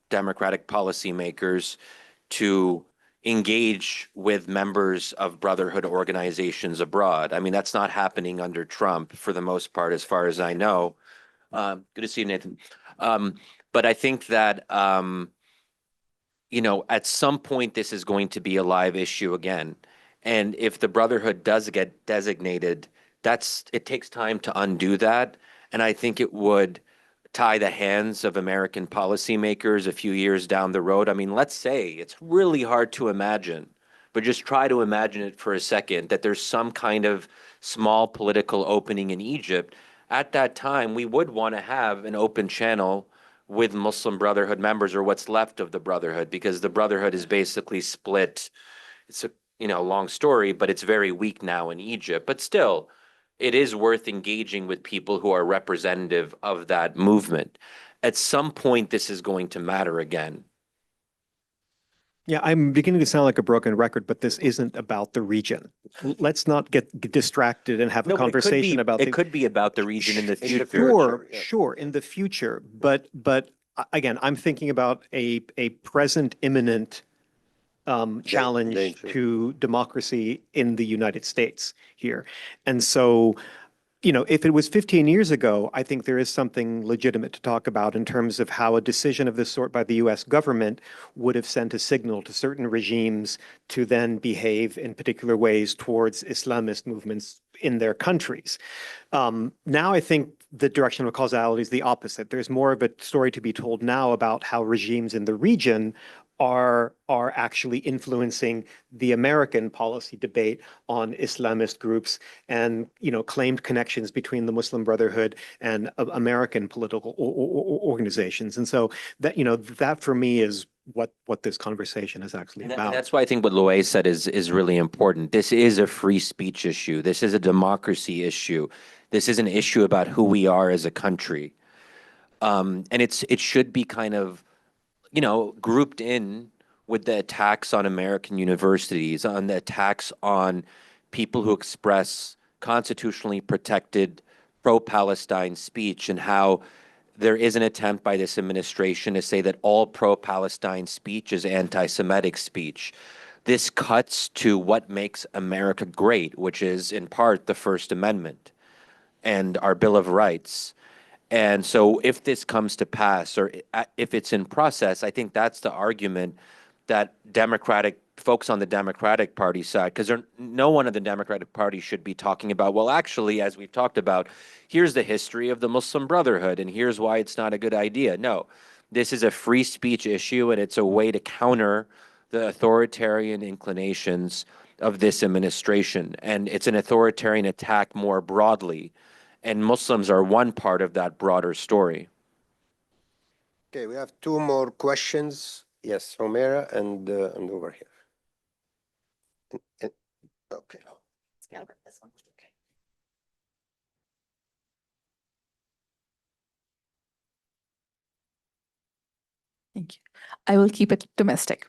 Democratic policymakers to engage with members of Brotherhood organizations abroad. I mean, that's not happening under Trump for the most part, as far as I know. Good to see you, Nathan. But I think that, you know, at some point, this is going to be a live issue again. And if the Brotherhood does get designated, it takes time to undo that. And I think it would tie the hands of American policymakers a few years down the road. I mean, let's say it's really hard to imagine, but just try to imagine it for a second, that there's some kind of small political opening in Egypt. At that time, we would want to have an open channel with Muslim Brotherhood members, or what's left of the Brotherhood, because the Brotherhood is basically split. It's a long story, but it's very weak now in Egypt. But still, it is worth engaging with people who are representative of that movement. At some point, this is going to matter again. Yeah, I'm beginning to sound like a broken record, but this isn't about the region. Let's not get distracted and have a No, but conversation about it could be about the region in the future. Sure, in the future. But again, I'm thinking about a present imminent challenge danger. to democracy in the United States here. And so, if it was 15 years ago, I think there is something legitimate to talk about in terms of how a decision of this sort by the US government would have sent a signal to certain regimes to then behave in particular ways towards Islamist movements in their countries. Now I think the direction of causality is the opposite. There's more of a story to be told now about how regimes in the region are actually influencing the American policy debate on Islamist groups and claimed connections between the Muslim Brotherhood and American political organizations. And so that for me is what this conversation is actually And about. that's why I think what Loay said is really important. This is a free speech issue. This is a democracy issue. This is an issue about who we are as a country. And it should be kind of grouped in with the attacks on American universities, on the attacks on people who express constitutionally protected pro-Palestine speech, and how there is an attempt by this administration to say that all pro-Palestine speech is anti-Semitic speech. This cuts to what makes America great, which is in part the First Amendment and our Bill of Rights. And so if this comes to pass, or if it's in process, I think that's the argument that folks on the Democratic Party side, because no one of the Democratic Party should be talking about, well, actually, as we've talked about, here's the history of the Muslim Brotherhood, and here's why it's not a good idea. No, this is a free speech issue, and it's a way to counter the authoritarian inclinations of this administration. And it's an authoritarian attack more broadly. And Muslims are one part of that broader story. Okay, we have two more questions. Yes, Homera and over here. Okay. Thank you. I will keep it domestic.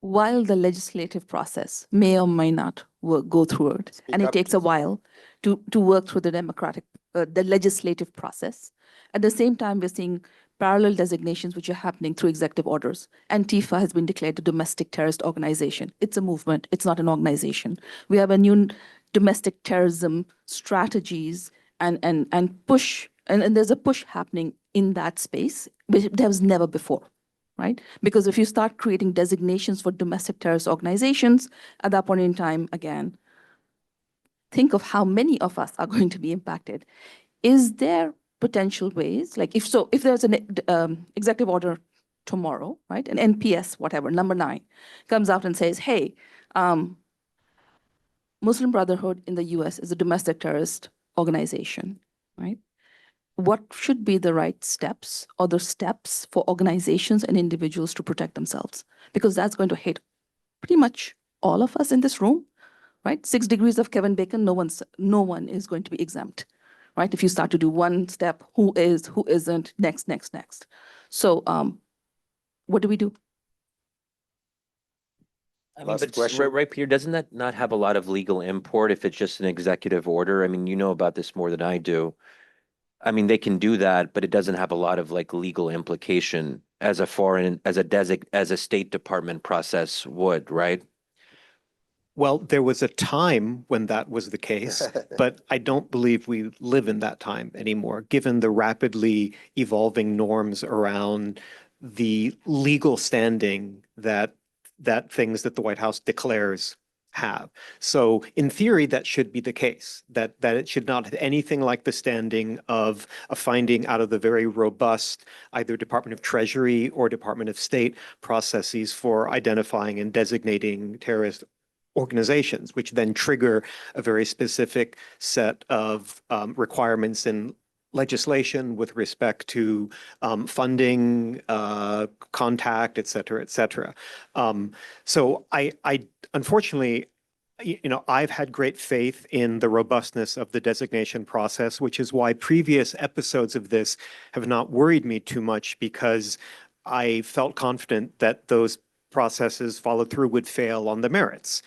While the legislative process may or may not go through it, and it takes a while to work through the legislative process. At the same time, we're seeing parallel designations which are happening through executive orders. Antifa has been declared a domestic terrorist organization. It's a movement. It's not an organization. We have a new domestic terrorism strategies and push, and there's a push happening in that space, which there was never before. Right? Because if you start creating designations for domestic terrorist organizations, at that point in time, again, think of how many of us are going to be impacted. Is there potential ways, like if there's an executive order tomorrow, right? An NPS, whatever, number 9, comes out and says, hey, Muslim Brotherhood in the US is a domestic terrorist organization, right? What should be the right steps or the steps for organizations and individuals to protect themselves? Because that's going to hit pretty much all of us in this room, right? 6 degrees of Kevin Bacon, no one is going to be exempt, right? If you start to do one step, who is, who isn't, next. So what do we do? I mean, Last but question. right, Peter, doesn't that not have a lot of legal import if it's just an executive order? I mean, you know about this more than I do. I mean, they can do that, but it doesn't have a lot of like legal implication as a State Department process would, right? Well, there was a time when that was the case, but I don't believe we live in that time anymore, given the rapidly evolving norms around the legal standing that things that the White House declares have. So in theory, that should be the case, that it should not have anything like the standing of a finding out of the very robust either Department of Treasury or Department of State processes for identifying and designating terrorist organizations, which then trigger a very specific set of requirements in legislation with respect to funding, contact, et cetera, et cetera. So I unfortunately, I've had great faith in the robustness of the designation process, which is why previous episodes of this have not worried me too much, because I felt confident that those processes followed through would fail on the merits.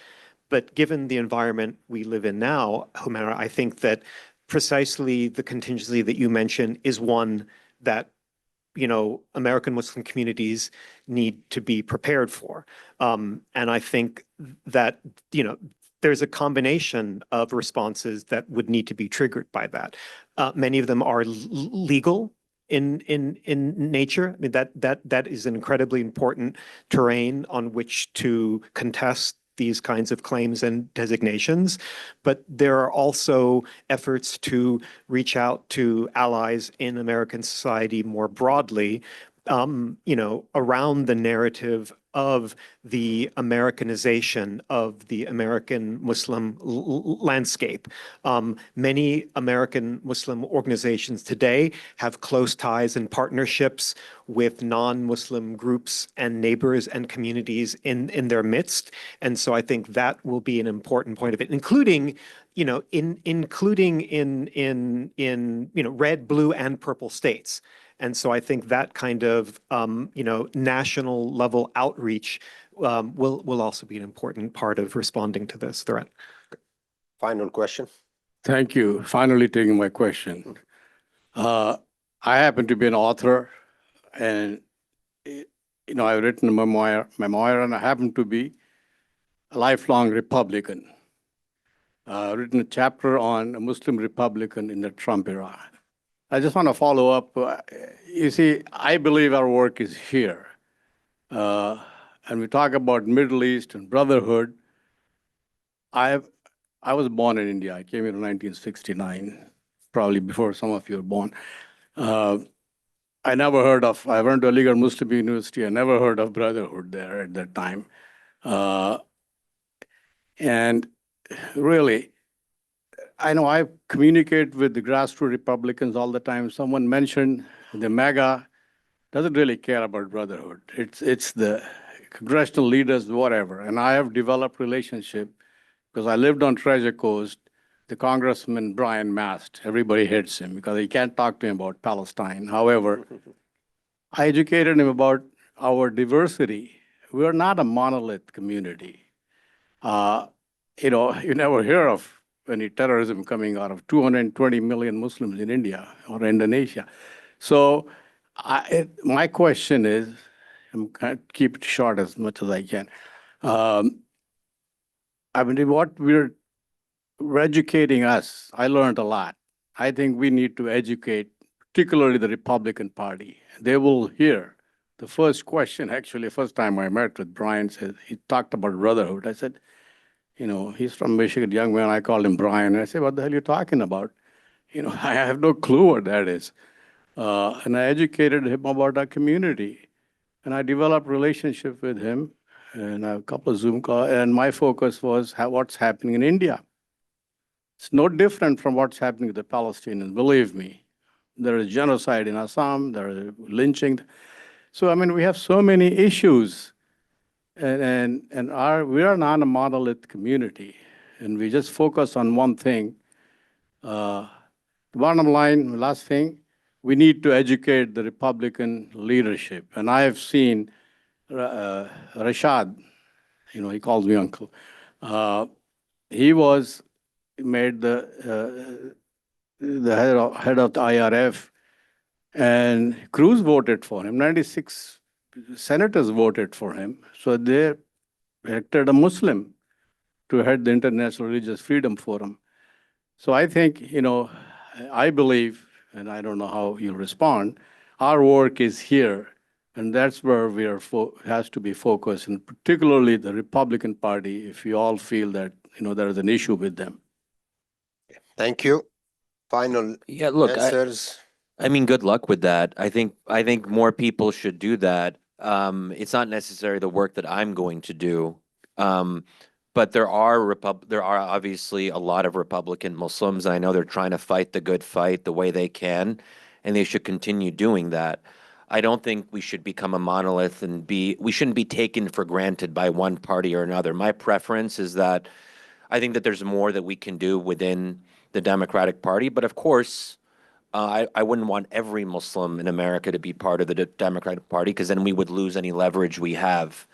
But given the environment we live in now, Humera, I think that precisely the contingency that you mentioned is one that American Muslim communities need to be prepared for. And I think that, there's a combination of responses that would need to be triggered by that. Many of them are legal in nature. I mean, that is an incredibly important terrain on which to contest these kinds of claims and designations. But there are also efforts to reach out to allies in American society more broadly, around the narrative of the Americanization of the American Muslim landscape. Many American Muslim organizations today have close ties and partnerships with non-Muslim groups and neighbors and communities in their midst. And so I think that will be an important point of it, including including in red, blue, and purple states. And so I think that kind of national level outreach will also be an important part of responding to this threat. Final question. Thank you. Finally taking my question. I happen to be an author, and I've written a memoir, and I happen to be a lifelong Republican. I've written a chapter on a Muslim Republican in the Trump era. I just want to follow up. You see, I believe our work is here. And we talk about Middle East and Brotherhood. I was born in India. I came here in 1969, probably before some of you were born. I went to Aligarh Muslim University. I never heard of Brotherhood there at that time. And really, I know I communicate with the grassroots Republicans all the time. Someone mentioned the MAGA doesn't really care about Brotherhood. It's the congressional leaders, whatever. And I have developed relationship because I lived on Treasure Coast. The Congressman Brian Mast, everybody hates him because he can't talk to him about Palestine. However, I educated him about our diversity. We're not a monolith community. You never hear of any terrorism coming out of 220 million Muslims in India or Indonesia. So my question is, I'm going to keep it short as much as I can. What we're educating us, I learned a lot. I think we need to educate, particularly the Republican Party. They will hear the first question, actually, first time I met with Brian, said he talked about Brotherhood. I said, he's from Michigan, young man. I called him Brian. And I said, what the hell are you talking about? I have no clue what that is. And I educated him about our community. And I developed relationship with him. and a couple of Zoom calls, and my focus was what's happening in India. It's no different from what's happening to the Palestinians, believe me. There is genocide in Assam, there is lynching. So, I mean, we have so many issues, and we are not a monolith community, and we just focus on one thing. The bottom line, last thing, we need to educate the Republican leadership. And I have seen Rashad, he calls me uncle. He was made the head of the IRF, and Cruz voted for him. 96 senators voted for him. So they elected a Muslim to head the International Religious Freedom Forum. So I think, I believe, and I don't know how you'll respond, our work is here, and that's where we are has to be focused, and particularly the Republican Party, if you all feel that, there is an issue with them. Thank you. Final Yeah, look, answers. I mean, good luck with that. I think more people should do that. It's not necessarily the work that I'm going to do. But there are obviously a lot of Republican Muslims. I know they're trying to fight the good fight the way they can, and they should continue doing that. I don't think we should become a monolith and we shouldn't be taken for granted by one party or another. My preference is that I think that there's more that we can do within the Democratic Party, but of course, I wouldn't want every Muslim in America to be part of the Democratic Party, because then we would lose any leverage we have.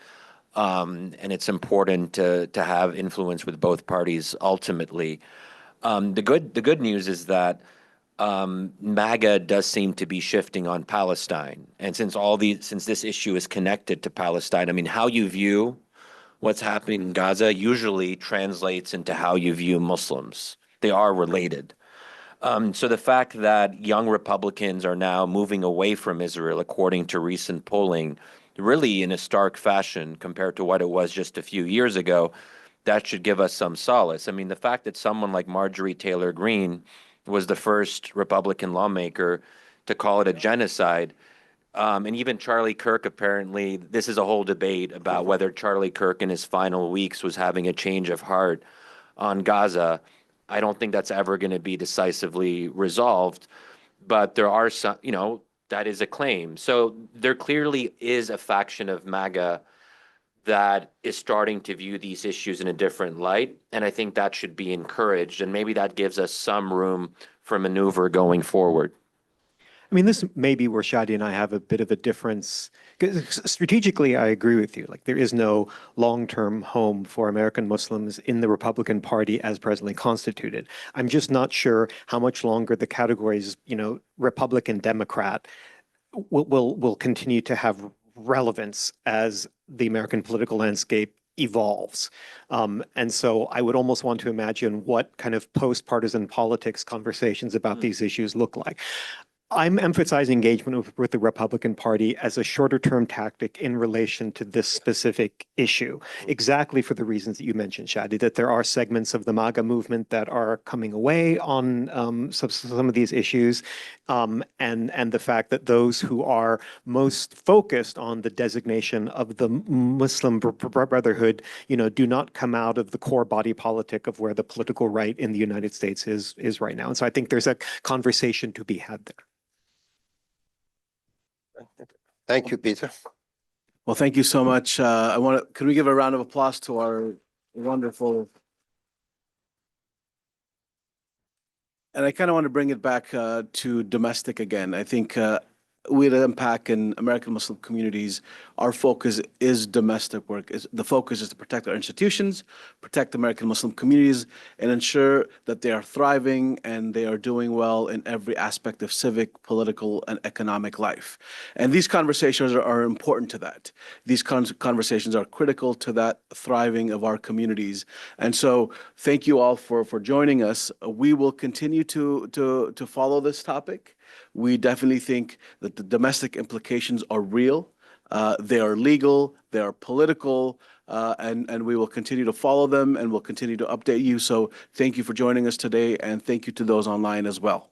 And it's important to have influence with both parties ultimately. The good news is that MAGA does seem to be shifting on Palestine, and since this issue is connected to Palestine, I mean, how you view what's happening in Gaza usually translates into how you view Muslims. They are related. So the fact that young Republicans are now moving away from Israel, according to recent polling, really in a stark fashion compared to what it was just a few years ago, that should give us some solace. I mean, the fact that someone like Marjorie Taylor Greene was the first Republican lawmaker to call it a genocide, and even Charlie Kirk, apparently, this is a whole debate about whether Charlie Kirk in his final weeks was having a change of heart on Gaza. I don't think that's ever going to be decisively resolved, but there are some, that is a claim. So there clearly is a faction of MAGA that is starting to view these issues in a different light, and I think that should be encouraged, and maybe that gives us some room for maneuver going forward. I mean, this may be where Shadi and I have a bit of a difference. 'Cause strategically, I agree with you. Like, there is no long-term home for American Muslims in the Republican Party as presently constituted. I'm just not sure how much longer the categories, Republican, Democrat, will continue to have relevance as the American political landscape evolves. And so I would almost want to imagine what kind of post-partisan politics conversations about these issues look like. I'm emphasizing engagement with the Republican Party as a shorter term tactic in relation to this specific issue, exactly for the reasons that you mentioned, Shadi, that there are segments of the MAGA movement that are coming away on some of these issues, and the fact that those who are most focused on the designation of the Muslim Brotherhood, do not come out of the core body politic of where the political right in the United States is right now. And so I think there's a conversation to be had there. Thank you, Peter. Well, thank you so much. Can we give a round of applause to our wonderful, and I kind of want to bring it back to domestic again. I think we at Impact and American Muslim communities, our focus is domestic work. The focus is to protect our institutions, protect American Muslim communities, and ensure that they are thriving and they are doing well in every aspect of civic, political, and economic life. And these conversations are important to that. These conversations are critical to that thriving of our communities. And so thank you all for joining us. We will continue to follow this topic. We definitely think that the domestic implications are real. They are legal, they are political, and we will continue to follow them and we'll continue to update you. So thank you for joining us today, and thank you to those online as well.